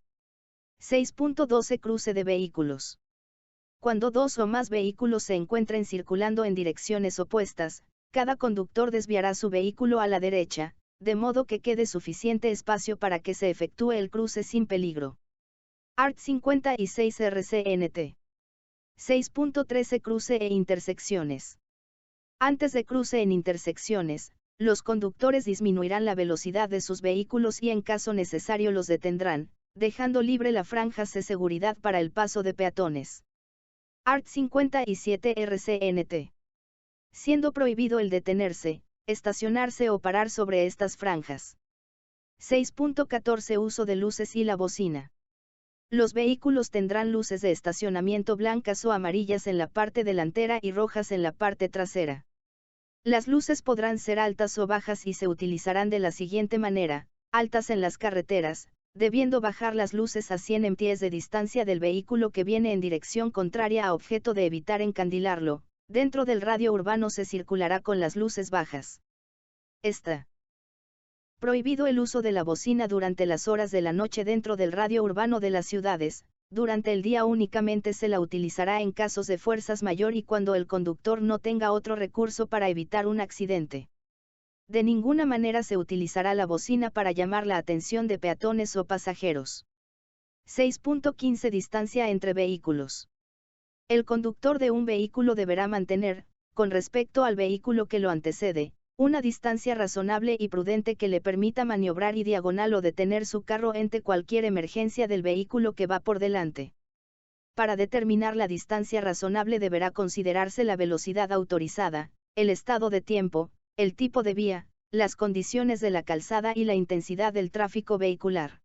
6.12 Cruce de vehículos. Cuando dos o más vehículos se encuentren circulando en direcciones opuestas, cada conductor desviará su vehículo a la derecha, de modo que quede suficiente espacio para que se efectúe el cruce sin peligro. Art. 56 RCNT. 6.13 Cruce e intersecciones. Antes de cruce en intersecciones, los conductores disminuirán la velocidad de sus vehículos y en caso necesario los detendrán, dejando libre la franja de seguridad para el paso de peatones. Art. 57 RCNT. Siendo prohibido el detenerse, estacionarse o parar sobre estas franjas. 6.14 Uso de luces y la bocina. Los vehículos tendrán luces de estacionamiento blancas o amarillas en la parte delantera y rojas en la parte trasera. Las luces podrán ser altas o bajas y se utilizarán de la siguiente manera: altas en las carreteras, debiendo bajar las luces a 100 pies de distancia del vehículo que viene en dirección contraria a objeto de evitar encandilarlo. Dentro del radio urbano se circulará con las luces bajas. Está prohibido el uso de la bocina durante las horas de la noche dentro del radio urbano de las ciudades. Durante el día únicamente se la utilizará en casos de fuerzas mayor y cuando el conductor no tenga otro recurso para evitar un accidente. De ninguna manera se utilizará la bocina para llamar la atención de peatones o pasajeros. 6.15 Distancia entre vehículos. El conductor de un vehículo deberá mantener, con respecto al vehículo que lo antecede, una distancia razonable y prudente que le permita maniobrar y diagonal o detener su carro ante cualquier emergencia del vehículo que va por delante. Para determinar la distancia razonable deberá considerarse la velocidad autorizada, el estado de tiempo, el tipo de vía, las condiciones de la calzada y la intensidad del tráfico vehicular.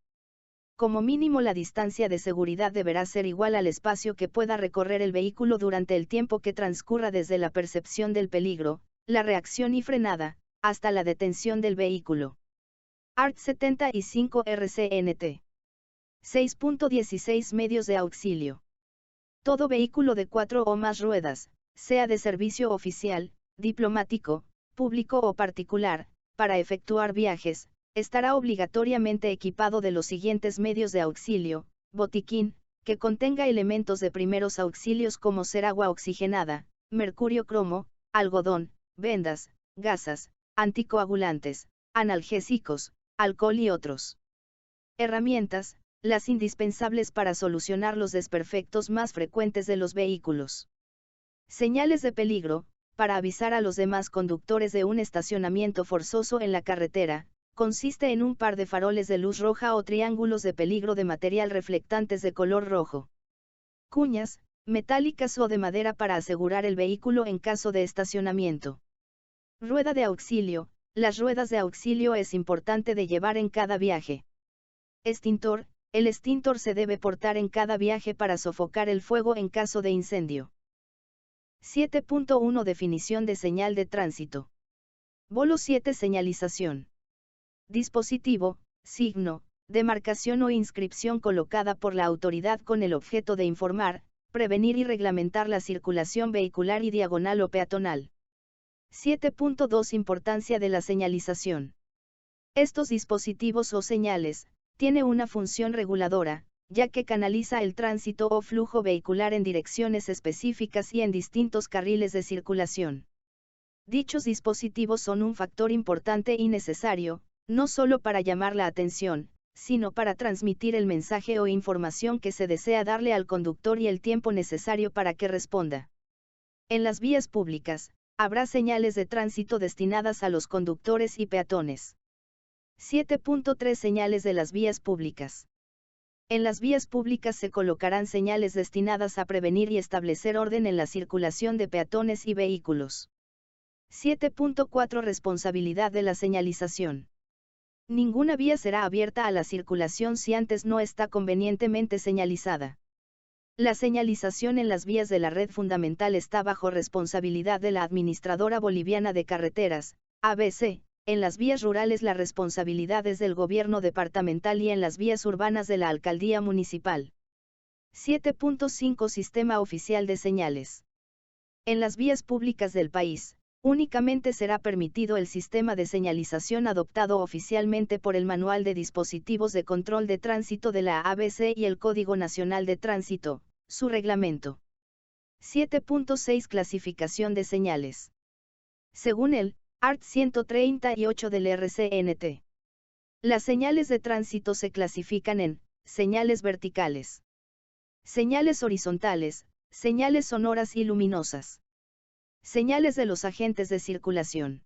Como mínimo la distancia de seguridad deberá ser igual al espacio que pueda recorrer el vehículo durante el tiempo que transcurra desde la percepción del peligro, la reacción y frenada, hasta la detención del vehículo. Art. 75 RCNT. 6.16 Medios de auxilio. Todo vehículo de 4 o más ruedas, sea de servicio oficial, diplomático, público o particular, para efectuar viajes, estará obligatoriamente equipado de los siguientes medios de auxilio: botiquín, que contenga elementos de primeros auxilios como ser agua oxigenada, mercurio cromo, algodón, vendas, gasas, anticoagulantes, analgésicos, alcohol y otros. Herramientas, las indispensables para solucionar los desperfectos más frecuentes de los vehículos. Señales de peligro, para avisar a los demás conductores de un estacionamiento forzoso en la carretera, consiste en un par de faroles de luz roja o triángulos de peligro de material reflectantes de color rojo. Cuñas, metálicas o de madera para asegurar el vehículo en caso de estacionamiento. Rueda de auxilio. Las ruedas de auxilio es importante de llevar en cada viaje. Extintor. El extintor se debe portar en cada viaje para sofocar el fuego en caso de incendio. 7.1 Definición de señal de tránsito. Bolo 7 Señalización. Dispositivo, signo, demarcación o inscripción colocada por la autoridad con el objeto de informar, prevenir y reglamentar la circulación vehicular y diagonal o peatonal. 7.2 Importancia de la señalización. Estos dispositivos o señales, tiene una función reguladora, ya que canaliza el tránsito o flujo vehicular en direcciones específicas y en distintos carriles de circulación. Dichos dispositivos son un factor importante y necesario, no solo para llamar la atención, sino para transmitir el mensaje o información que se desea darle al conductor y el tiempo necesario para que responda. En las vías públicas, habrá señales de tránsito destinadas a los conductores y peatones. 7.3 Señales de las vías públicas. En las vías públicas se colocarán señales destinadas a prevenir y establecer orden en la circulación de peatones y vehículos. 7.4 Responsabilidad de la señalización. Ninguna vía será abierta a la circulación si antes no está convenientemente señalizada. La señalización en las vías de la red fundamental está bajo responsabilidad de la Administradora Boliviana de Carreteras, ABC, en las vías rurales la responsabilidad es del Gobierno departamental y en las vías urbanas de la Alcaldía Municipal. 7.5 Sistema oficial de señales. En las vías públicas del país, únicamente será permitido el sistema de señalización adoptado oficialmente por el Manual de Dispositivos de Control de Tránsito de la ABC y el Código Nacional de Tránsito, su reglamento. 7.6 Clasificación de señales. Según el Art. 138 del RCNT. Las señales de tránsito se clasifican en señales verticales, señales horizontales, señales sonoras y luminosas. Señales de los agentes de circulación.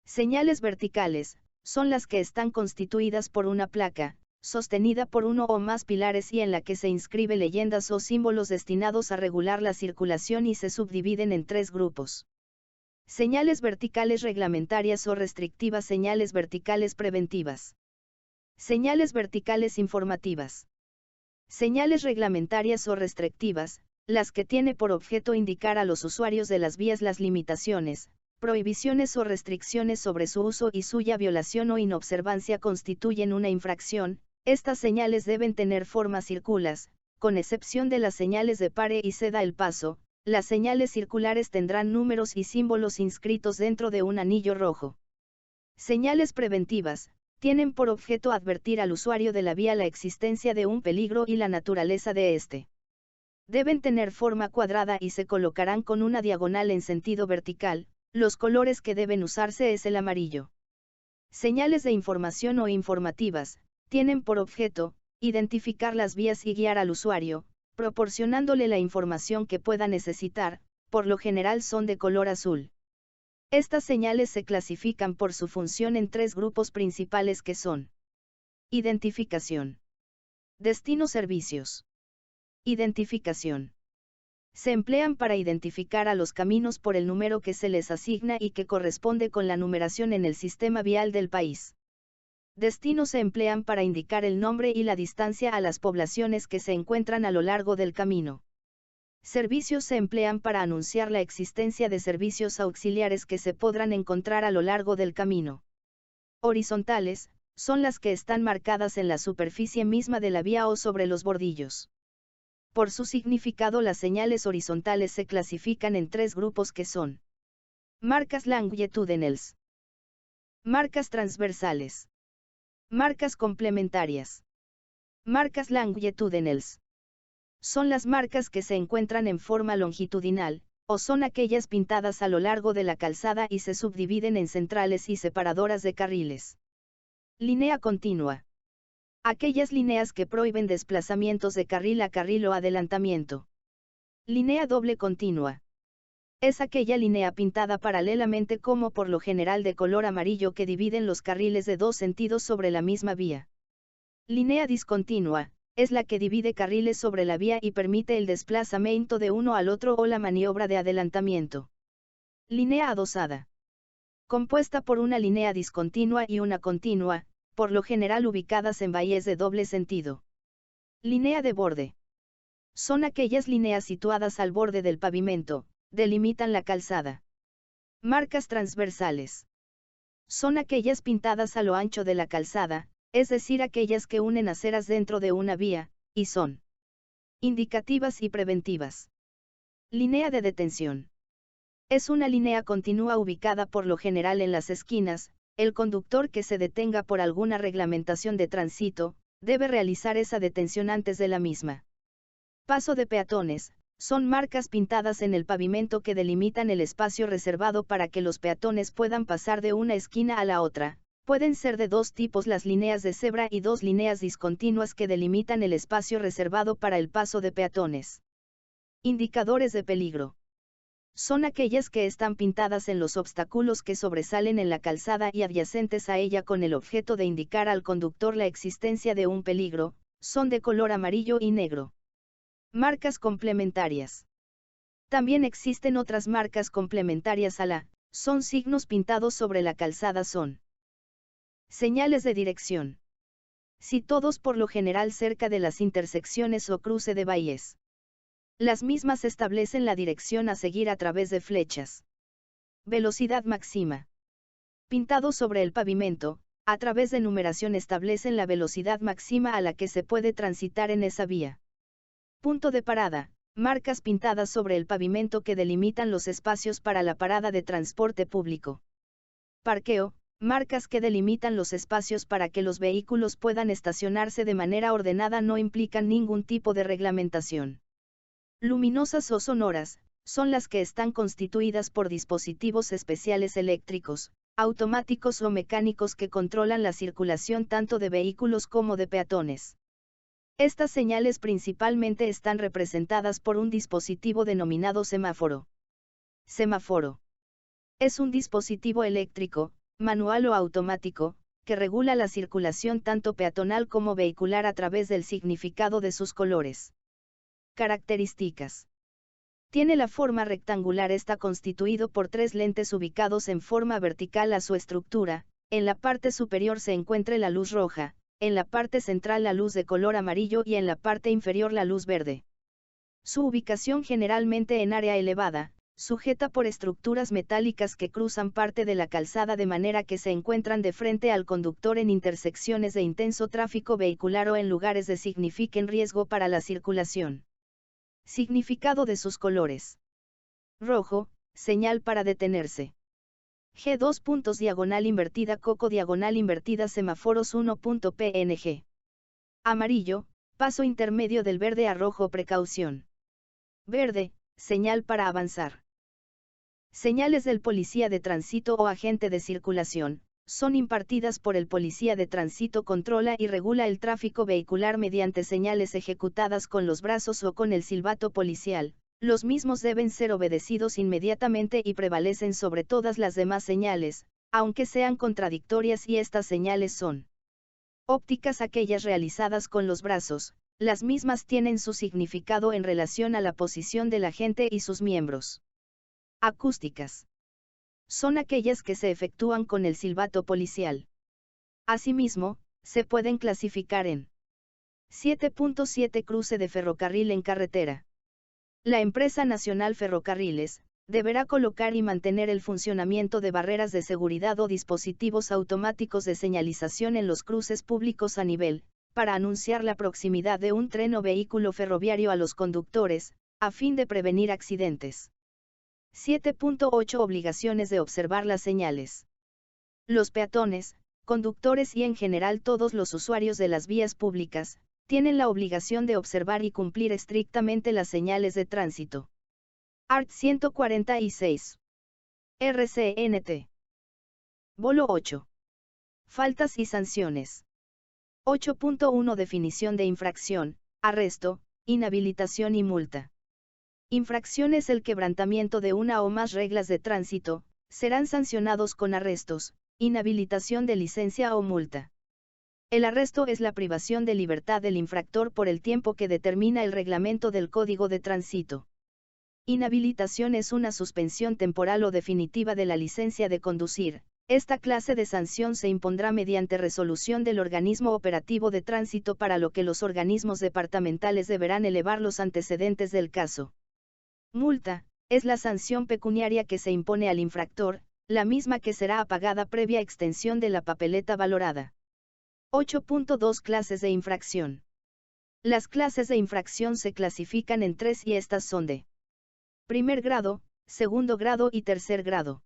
Señales verticales, son las que están constituidas por una placa, sostenida por uno o más pilares y en la que se inscribe leyendas o símbolos destinados a regular la circulación y se subdividen en tres grupos. Señales verticales reglamentarias o restrictivas. Señales verticales preventivas. Señales verticales informativas. Señales reglamentarias o restrictivas, las que tiene por objeto indicar a los usuarios de las vías las limitaciones, prohibiciones o restricciones sobre su uso y suya violación o inobservancia constituyen una infracción. Estas señales deben tener formas circulares, con excepción de las señales de pare y ceda el paso. Las señales circulares tendrán números y símbolos inscritos dentro de un anillo rojo. Señales preventivas, tienen por objeto advertir al usuario de la vía la existencia de un peligro y la naturaleza de este. Deben tener forma cuadrada y se colocarán con una diagonal en sentido vertical. Los colores que deben usarse es el amarillo. Señales de información o informativas, tienen por objeto identificar las vías y guiar al usuario, proporcionándole la información que pueda necesitar. Por lo general son de color azul. Estas señales se clasifican por su función en tres grupos principales que son: identificación, destino, servicios. Identificación. Se emplean para identificar a los caminos por el número que se les asigna y que corresponde con la numeración en el sistema vial del país. Destinos se emplean para indicar el nombre y la distancia a las poblaciones que se encuentran a lo largo del camino. Servicios se emplean para anunciar la existencia de servicios auxiliares que se podrán encontrar a lo largo del camino. Horizontales, son las que están marcadas en la superficie misma de la vía o sobre los bordillos. Por su significado, las señales horizontales se clasifican en tres grupos que son: marcas longitudinales, marcas transversales, marcas complementarias. Marcas longitudinales son las marcas que se encuentran en forma longitudinal, o son aquellas pintadas a lo largo de la calzada y se subdividen en centrales y separadoras de carriles. Línea continua. Aquellas líneas que prohíben desplazamientos de carril a carril o adelantamiento. Línea doble continua. Es aquella línea pintada paralelamente, como por lo general de color amarillo, que dividen los carriles de dos sentidos sobre la misma vía. Línea discontinua, es la que divide carriles sobre la vía y permite el desplazamiento de uno al otro o la maniobra de adelantamiento. Línea adosada. Compuesta por una línea discontinua y una continua, por lo general ubicadas en bahías de doble sentido. Línea de borde. Son aquellas líneas situadas al borde del pavimento, delimitan la calzada. Marcas transversales. Son aquellas pintadas a lo ancho de la calzada, es decir, aquellas que unen aceras dentro de una vía, y son indicativas y preventivas. Línea de detención. Es una línea continua ubicada por lo general en las esquinas. El conductor que se detenga por alguna reglamentación de tránsito, debe realizar esa detención antes de la misma. Paso de peatones, son marcas pintadas en el pavimento que delimitan el espacio reservado para que los peatones puedan pasar de una esquina a la otra. Pueden ser de dos tipos: las líneas de cebra y dos líneas discontinuas que delimitan el espacio reservado para el paso de peatones. Indicadores de peligro. Son aquellas que están pintadas en los obstáculos que sobresalen en la calzada y adyacentes a ella con el objeto de indicar al conductor la existencia de un peligro. Son de color amarillo y negro. Marcas complementarias. También existen otras marcas complementarias a la, son signos pintados sobre la calzada. Son señales de dirección. Situados por lo general cerca de las intersecciones o cruce de bahías. Las mismas establecen la dirección a seguir a través de flechas. Velocidad máxima. Pintados sobre el pavimento, a través de numeración establecen la velocidad máxima a la que se puede transitar en esa vía. Punto de parada. Marcas pintadas sobre el pavimento que delimitan los espacios para la parada de transporte público. Parqueo. Marcas que delimitan los espacios para que los vehículos puedan estacionarse de manera ordenada, no implican ningún tipo de reglamentación. Luminosas o sonoras, son las que están constituidas por dispositivos especiales eléctricos, automáticos o mecánicos que controlan la circulación tanto de vehículos como de peatones. Estas señales principalmente están representadas por un dispositivo denominado semáforo. Semáforo. Es un dispositivo eléctrico, manual o automático, que regula la circulación tanto peatonal como vehicular a través del significado de sus colores. Características. Tiene la forma rectangular, está constituido por tres lentes ubicados en forma vertical a su estructura. En la parte superior se encuentra la luz roja, en la parte central la luz de color amarillo y en la parte inferior la luz verde. Su ubicación generalmente en área elevada, sujeta por estructuras metálicas que cruzan parte de la calzada de manera que se encuentran de frente al conductor en intersecciones de intenso tráfico vehicular o en lugares de signifiquen riesgo para la circulación. Significado de sus colores. Rojo, señal para detenerse. G2 puntos diagonal invertida coco diagonal invertida semáforos 1.png. Amarillo, paso intermedio del verde a rojo precaución. Verde, señal para avanzar. Señales del policía de tránsito o agente de circulación, son impartidas por el policía de tránsito. Controla y regula el tráfico vehicular mediante señales ejecutadas con los brazos o con el silbato policial. Los mismos deben ser obedecidos inmediatamente y prevalecen sobre todas las demás señales, aunque sean contradictorias, y estas señales son ópticas aquellas realizadas con los brazos. Las mismas tienen su significado en relación a la posición del agente y sus miembros. Acústicas. Son aquellas que se efectúan con el silbato policial. Asimismo, se pueden clasificar en 7.7 cruce de ferrocarril en carretera. La empresa nacional Ferrocarriles deberá colocar y mantener el funcionamiento de barreras de seguridad o dispositivos automáticos de señalización en los cruces públicos a nivel, para anunciar la proximidad de un tren o vehículo ferroviario a los conductores, a fin de prevenir accidentes. 7.8 Obligaciones de observar las señales. Los peatones, conductores y en general todos los usuarios de las vías públicas, tienen la obligación de observar y cumplir estrictamente las señales de tránsito. Art. 146. RCNT. Bolo 8. Faltas y sanciones. 8.1 Definición de infracción, arresto, inhabilitación y multa. Infracción es el quebrantamiento de una o más reglas de tránsito, serán sancionados con arrestos, inhabilitación de licencia o multa. El arresto es la privación de libertad del infractor por el tiempo que determina el reglamento del Código de Tránsito. Inhabilitación es una suspensión temporal o definitiva de la licencia de conducir. Esta clase de sanción se impondrá mediante resolución del organismo operativo de tránsito, para lo que los organismos departamentales deberán elevar los antecedentes del caso. Multa, es la sanción pecuniaria que se impone al infractor, la misma que será apagada previa extensión de la papeleta valorada. 8.2 Clases de infracción. Las clases de infracción se clasifican en 3 y estas son de primer grado, segundo grado y tercer grado.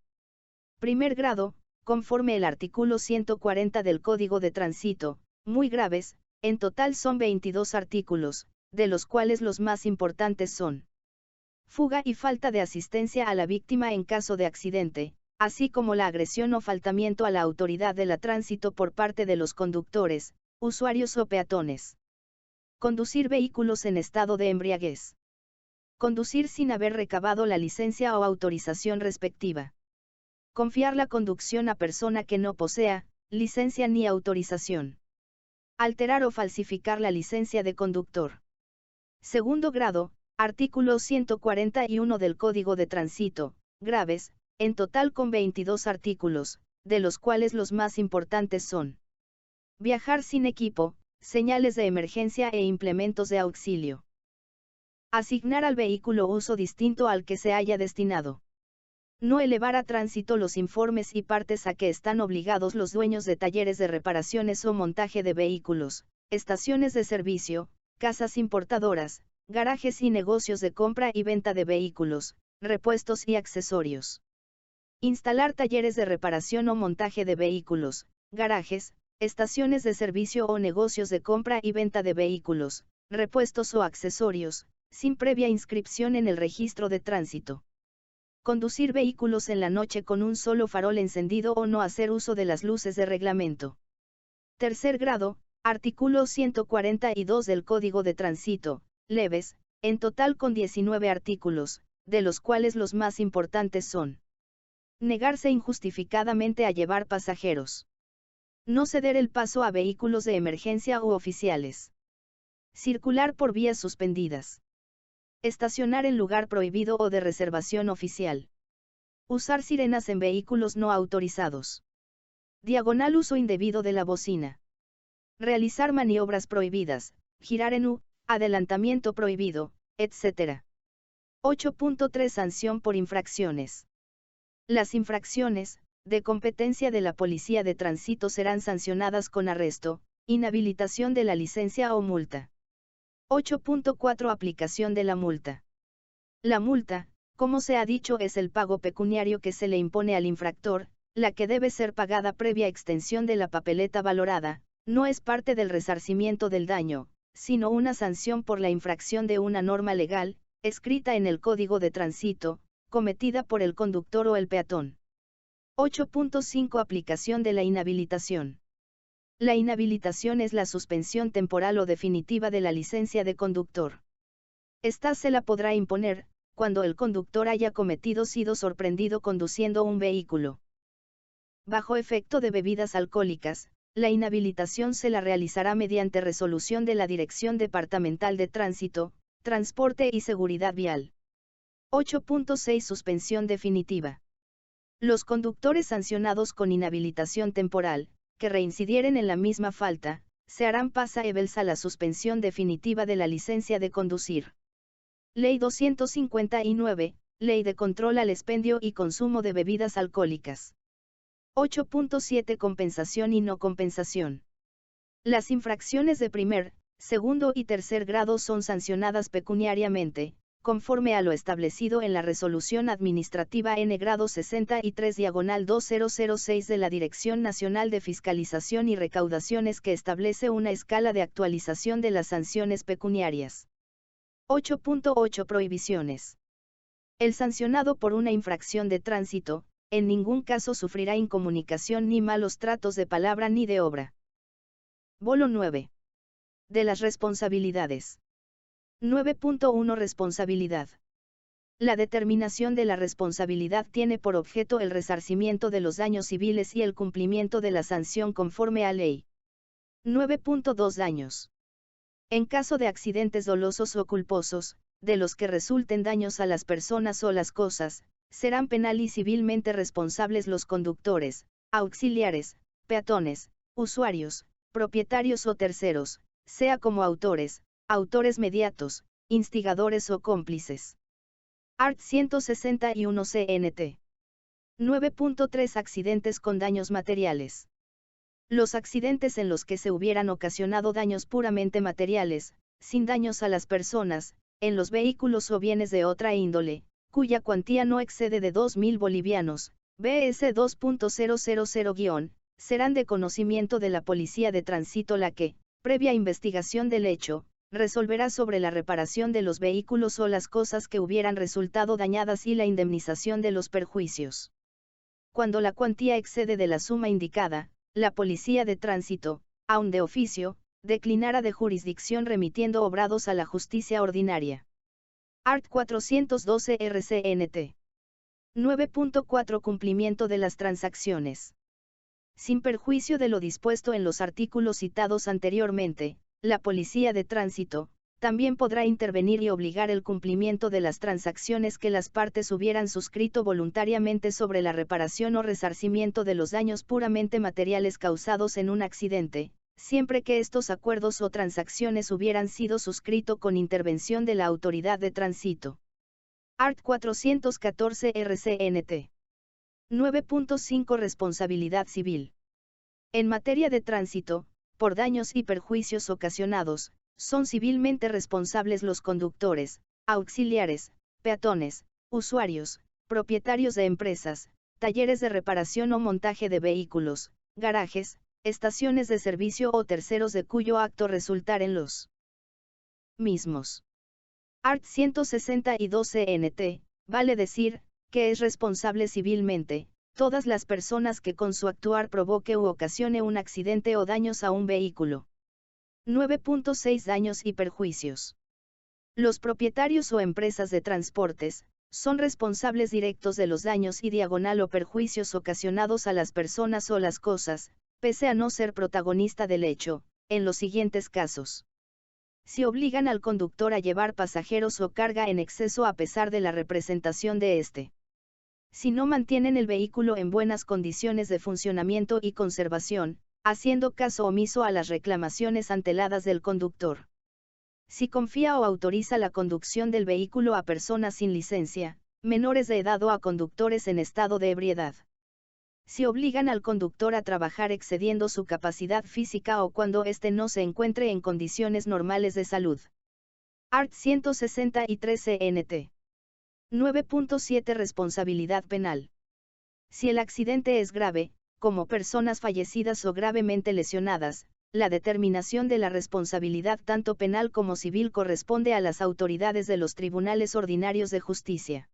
Primer grado, conforme el artículo 140 del Código de Tránsito, muy graves, en total son 22 artículos, de los cuales los más importantes son fuga y falta de asistencia a la víctima en caso de accidente, así como la agresión o faltamiento a la autoridad de la tránsito por parte de los conductores, usuarios o peatones. Conducir vehículos en estado de embriaguez. Conducir sin haber recabado la licencia o autorización respectiva. Confiar la conducción a persona que no posea licencia ni autorización. Alterar o falsificar la licencia de conductor. Segundo grado, artículo 141 del Código de Tránsito, graves, en total con 22 artículos, de los cuales los más importantes son viajar sin equipo, señales de emergencia e implementos de auxilio. Asignar al vehículo uso distinto al que se haya destinado. No elevar a tránsito los informes y partes a que están obligados los dueños de talleres de reparaciones o montaje de vehículos, estaciones de servicio, casas importadoras, garajes y negocios de compra y venta de vehículos, repuestos y accesorios. Instalar talleres de reparación o montaje de vehículos, garajes, estaciones de servicio o negocios de compra y venta de vehículos, repuestos o accesorios, sin previa inscripción en el registro de tránsito. Conducir vehículos en la noche con un solo farol encendido o no hacer uso de las luces de reglamento. Tercer grado, artículo 142 del Código de Tránsito, leves, en total con 19 artículos, de los cuales los más importantes son: negarse injustificadamente a llevar pasajeros. No ceder el paso a vehículos de emergencia u oficiales. Circular por vías suspendidas. Estacionar en lugar prohibido o de reservación oficial. Usar sirenas en vehículos no autorizados. Diagonal uso indebido de la bocina. realizar maniobras prohibidas, girar en U, adelantamiento prohibido, etc. 8.3 Sanción por infracciones. Las infracciones, de competencia de la Policía de Tránsito serán sancionadas con arresto, inhabilitación de la licencia o multa. 8.4 Aplicación de la multa. La multa, como se ha dicho, es el pago pecuniario que se le impone al infractor, la que debe ser pagada previa extensión de la papeleta valorada, no es parte del resarcimiento del daño, sino una sanción por la infracción de una norma legal, escrita en el Código de Tránsito, cometida por el conductor o el peatón. 8.5 Aplicación de la inhabilitación. La inhabilitación es la suspensión temporal o definitiva de la licencia de conductor. Esta se la podrá imponer, cuando el conductor haya sido sorprendido conduciendo un vehículo bajo efecto de bebidas alcohólicas. La inhabilitación se la realizará mediante resolución de la Dirección Departamental de Tránsito, Transporte y Seguridad Vial. 8.6 Suspensión definitiva. Los conductores sancionados con inhabilitación temporal, que reincidieren en la misma falta, se harán pasables a la suspensión definitiva de la licencia de conducir. Ley 259, Ley de Control al Expendio y Consumo de Bebidas Alcohólicas. 8.7 Compensación y no compensación. Las infracciones de primer, segundo y tercer grado son sancionadas pecuniariamente, conforme a lo establecido en la Resolución Administrativa N-Grado 63/2006 de la Dirección Nacional de Fiscalización y Recaudaciones, que establece una escala de actualización de las sanciones pecuniarias. 8.8 Prohibiciones. El sancionado por una infracción de tránsito, en ningún caso sufrirá incomunicación ni malos tratos de palabra ni de obra. Bolo 9. De las responsabilidades. 9.1 Responsabilidad. La determinación de la responsabilidad tiene por objeto el resarcimiento de los daños civiles y el cumplimiento de la sanción conforme a ley. 9.2 Daños. En caso de accidentes dolosos o culposos, de los que resulten daños a las personas o las cosas, serán penal y civilmente responsables los conductores, auxiliares, peatones, usuarios, propietarios o terceros, sea como autores mediatos, instigadores o cómplices. Art. 161 CNT. 9.3 Accidentes con daños materiales. Los accidentes en los que se hubieran ocasionado daños puramente materiales, sin daños a las personas, en los vehículos o bienes de otra índole, cuya cuantía no excede de 2.000 bolivianos, BS 2.000-, serán de conocimiento de la Policía de Tránsito, la que, previa investigación del hecho, resolverá sobre la reparación de los vehículos o las cosas que hubieran resultado dañadas y la indemnización de los perjuicios. Cuando la cuantía excede de la suma indicada, la Policía de Tránsito, aun de oficio, declinará de jurisdicción remitiendo obrados a la justicia ordinaria. Art. 412 RCNT. 9.4 Cumplimiento de las transacciones. Sin perjuicio de lo dispuesto en los artículos citados anteriormente, la Policía de Tránsito también podrá intervenir y obligar el cumplimiento de las transacciones que las partes hubieran suscrito voluntariamente sobre la reparación o resarcimiento de los daños puramente materiales causados en un accidente, siempre que estos acuerdos o transacciones hubieran sido suscritos con intervención de la Autoridad de Tránsito. Art. 414 RCNT. 9.5 Responsabilidad civil. En materia de tránsito, por daños y perjuicios ocasionados, son civilmente responsables los conductores, auxiliares, peatones, usuarios, propietarios de empresas, talleres de reparación o montaje de vehículos, garajes, estaciones de servicio o terceros de cuyo acto resultaren los mismos. Art. 162 CNT, vale decir, que es responsable civilmente, todas las personas que con su actuar provoque u ocasione un accidente o daños a un vehículo. 9.6 Daños y perjuicios. Los propietarios o empresas de transportes, son responsables directos de los daños y o perjuicios ocasionados a las personas o las cosas, pese a no ser protagonista del hecho, en los siguientes casos. Si obligan al conductor a llevar pasajeros o carga en exceso a pesar de la representación de éste. Si no mantienen el vehículo en buenas condiciones de funcionamiento y conservación, haciendo caso omiso a las reclamaciones anteladas del conductor. Si confía o autoriza la conducción del vehículo a personas sin licencia, menores de edad o a conductores en estado de ebriedad. Si obligan al conductor a trabajar excediendo su capacidad física o cuando éste no se encuentre en condiciones normales de salud. Art. 163 CNT. 9.7 Responsabilidad penal. Si el accidente es grave, como personas fallecidas o gravemente lesionadas, la determinación de la responsabilidad tanto penal como civil corresponde a las autoridades de los tribunales ordinarios de justicia.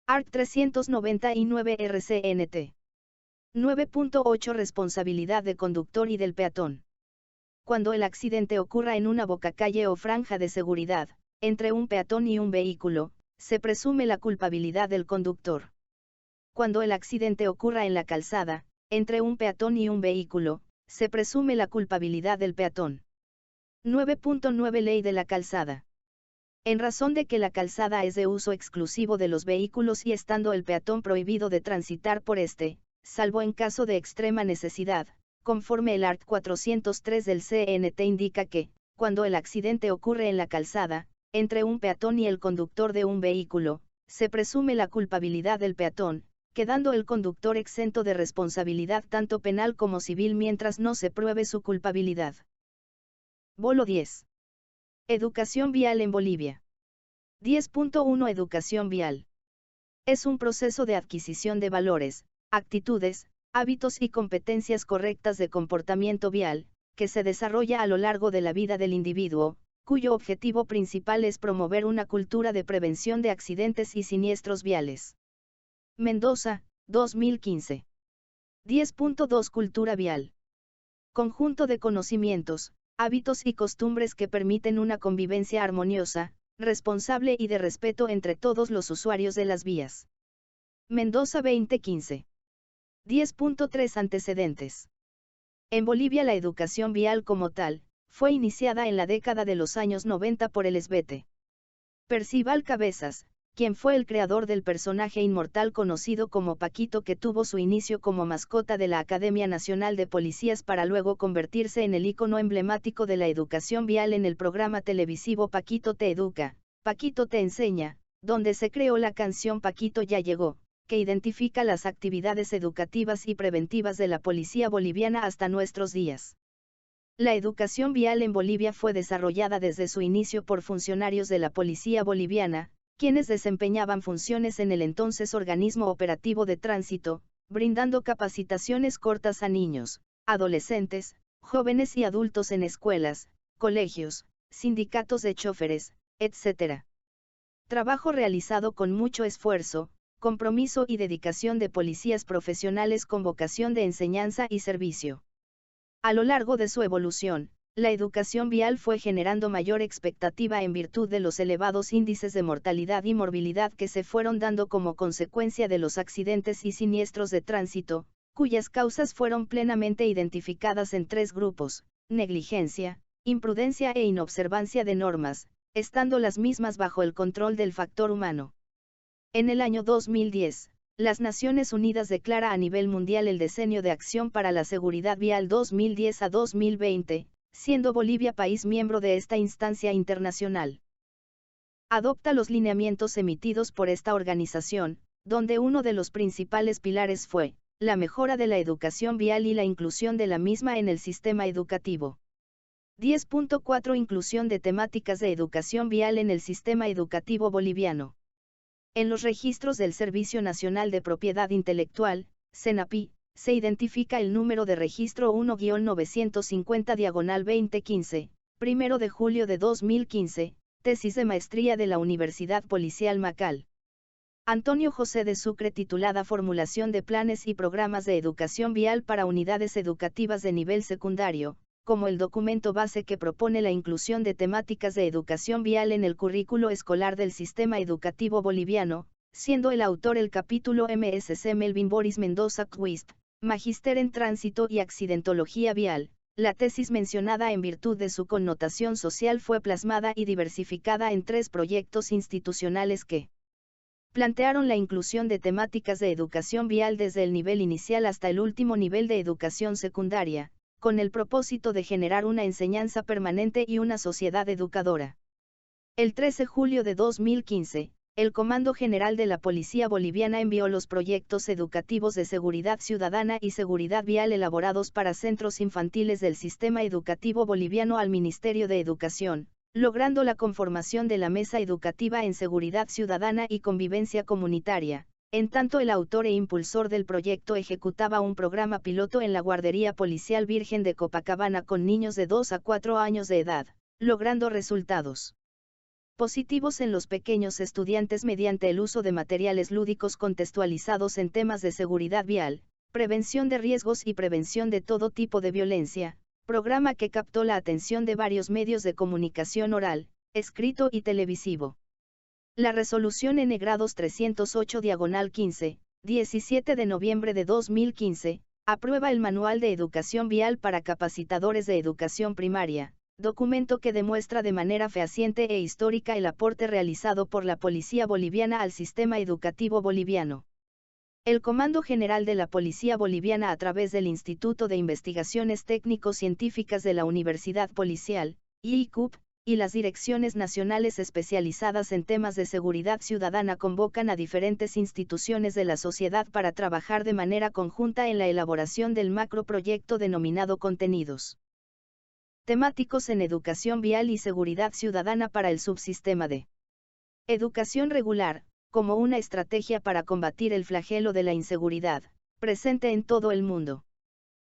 Art. 399 RCNT. 9.8 Responsabilidad de conductor y del peatón. Cuando el accidente ocurra en una bocacalle o franja de seguridad, entre un peatón y un vehículo, se presume la culpabilidad del conductor. Cuando el accidente ocurra en la calzada, entre un peatón y un vehículo, se presume la culpabilidad del peatón. 9.9 Ley de la calzada. En razón de que la calzada es de uso exclusivo de los vehículos y estando el peatón prohibido de transitar por este, salvo en caso de extrema necesidad, conforme el art. 403 del CNT indica que, cuando el accidente ocurre en la calzada, entre un peatón y el conductor de un vehículo, se presume la culpabilidad del peatón, quedando el conductor exento de responsabilidad tanto penal como civil mientras no se pruebe su culpabilidad. Bolo 10. Educación vial en Bolivia. 10.1 Educación vial. Es un proceso de adquisición de valores, actitudes, hábitos y competencias correctas de comportamiento vial, que se desarrolla a lo largo de la vida del individuo, cuyo objetivo principal es promover una cultura de prevención de accidentes y siniestros viales. Mendoza, 2015. 10.2 Cultura vial. Conjunto de conocimientos, hábitos y costumbres que permiten una convivencia armoniosa, responsable y de respeto entre todos los usuarios de las vías. Mendoza 2015. 10.3 Antecedentes. En Bolivia la educación vial como tal, fue iniciada en la década de los años 90 por el SBT. Percival Cabezas, quien fue el creador del personaje inmortal conocido como Paquito que tuvo su inicio como mascota de la Academia Nacional de Policías para luego convertirse en el ícono emblemático de la educación vial en el programa televisivo Paquito te educa, Paquito te enseña, donde se creó la canción Paquito ya llegó, que identifica las actividades educativas y preventivas de la policía boliviana hasta nuestros días. La educación vial en Bolivia fue desarrollada desde su inicio por funcionarios de la policía boliviana, quienes desempeñaban funciones en el entonces organismo operativo de tránsito, brindando capacitaciones cortas a niños, adolescentes, jóvenes y adultos en escuelas, colegios, sindicatos de choferes, etc. Trabajo realizado con mucho esfuerzo, compromiso y dedicación de policías profesionales con vocación de enseñanza y servicio. A lo largo de su evolución, la educación vial fue generando mayor expectativa en virtud de los elevados índices de mortalidad y morbilidad que se fueron dando como consecuencia de los accidentes y siniestros de tránsito, cuyas causas fueron plenamente identificadas en tres grupos: negligencia, imprudencia e inobservancia de normas, estando las mismas bajo el control del factor humano. En el año 2010, las Naciones Unidas declara a nivel mundial el Decenio de Acción para la Seguridad Vial 2010 a 2020, siendo Bolivia país miembro de esta instancia internacional. Adopta los lineamientos emitidos por esta organización, donde uno de los principales pilares fue la mejora de la educación vial y la inclusión de la misma en el sistema educativo. 10.4 Inclusión de temáticas de educación vial en el sistema educativo boliviano. En los registros del Servicio Nacional de Propiedad Intelectual, SENAPI, se identifica el número de registro 1-950/2015, 1 de julio de 2015, tesis de maestría de la Universidad Policial Macal. Antonio José de Sucre titulada Formulación de planes y programas de educación vial para unidades educativas de nivel secundario, como el documento base que propone la inclusión de temáticas de educación vial en el currículo escolar del sistema educativo boliviano, siendo el autor el capítulo MSC Melvin Boris Mendoza Quist, Magíster en Tránsito y Accidentología Vial. La tesis mencionada en virtud de su connotación social fue plasmada y diversificada en 3 proyectos institucionales que plantearon la inclusión de temáticas de educación vial desde el nivel inicial hasta el último nivel de educación secundaria, con el propósito de generar una enseñanza permanente y una sociedad educadora. El 13 de julio de 2015, el Comando General de la Policía Boliviana envió los proyectos educativos de seguridad ciudadana y seguridad vial elaborados para centros infantiles del sistema educativo boliviano al Ministerio de Educación, logrando la conformación de la Mesa Educativa en Seguridad Ciudadana y Convivencia Comunitaria. En tanto, el autor e impulsor del proyecto ejecutaba un programa piloto en la Guardería Policial Virgen de Copacabana con niños de 2 a 4 años de edad, logrando resultados positivos en los pequeños estudiantes mediante el uso de materiales lúdicos contextualizados en temas de seguridad vial, prevención de riesgos y prevención de todo tipo de violencia, programa que captó la atención de varios medios de comunicación oral, escrito y televisivo. La resolución N grados 308/15, 17 de noviembre de 2015, aprueba el Manual de Educación Vial para Capacitadores de Educación Primaria, documento que demuestra de manera fehaciente e histórica el aporte realizado por la Policía Boliviana al sistema educativo boliviano. El Comando General de la Policía Boliviana, a través del Instituto de Investigaciones Técnico-Científicas de la Universidad Policial, IICUP, y las direcciones nacionales especializadas en temas de seguridad ciudadana convocan a diferentes instituciones de la sociedad para trabajar de manera conjunta en la elaboración del macroproyecto denominado Contenidos temáticos en educación vial y seguridad ciudadana para el subsistema de educación regular, como una estrategia para combatir el flagelo de la inseguridad, presente en todo el mundo.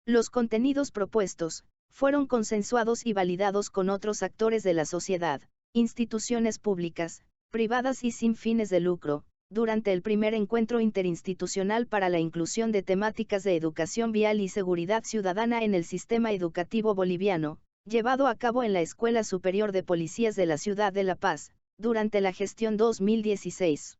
Los contenidos propuestos fueron consensuados y validados con otros actores de la sociedad, instituciones públicas, privadas y sin fines de lucro, durante el primer encuentro interinstitucional para la inclusión de temáticas de educación vial y seguridad ciudadana en el sistema educativo boliviano, llevado a cabo en la Escuela Superior de Policías de la Ciudad de La Paz, durante la gestión 2016.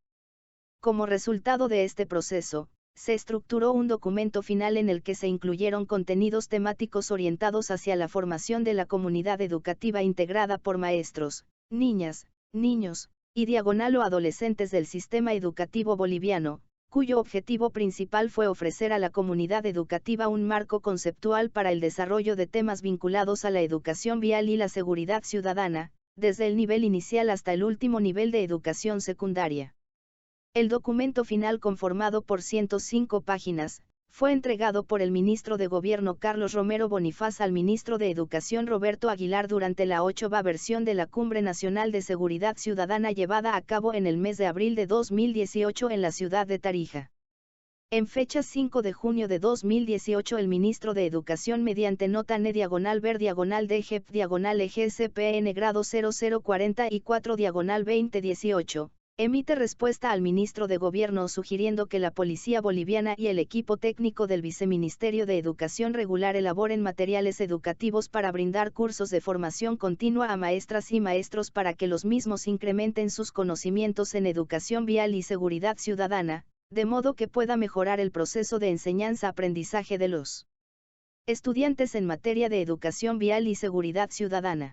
Como resultado de este proceso, se estructuró un documento final en el que se incluyeron contenidos temáticos orientados hacia la formación de la comunidad educativa integrada por maestros, niñas, niños, y diagonal o adolescentes del sistema educativo boliviano, cuyo objetivo principal fue ofrecer a la comunidad educativa un marco conceptual para el desarrollo de temas vinculados a la educación vial y la seguridad ciudadana, desde el nivel inicial hasta el último nivel de educación secundaria. El documento final, conformado por 105 páginas, fue entregado por el ministro de Gobierno Carlos Romero Bonifaz al ministro de Educación Roberto Aguilar durante la 8ª versión de la Cumbre Nacional de Seguridad Ciudadana llevada a cabo en el mes de abril de 2018 en la ciudad de Tarija. En fecha 5 de junio de 2018, el ministro de Educación, mediante nota N/DGEP/EGSPN grado 0044/2018, emite respuesta al ministro de Gobierno sugiriendo que la Policía Boliviana y el equipo técnico del Viceministerio de Educación Regular elaboren materiales educativos para brindar cursos de formación continua a maestras y maestros para que los mismos incrementen sus conocimientos en educación vial y seguridad ciudadana, de modo que pueda mejorar el proceso de enseñanza-aprendizaje de los estudiantes en materia de educación vial y seguridad ciudadana.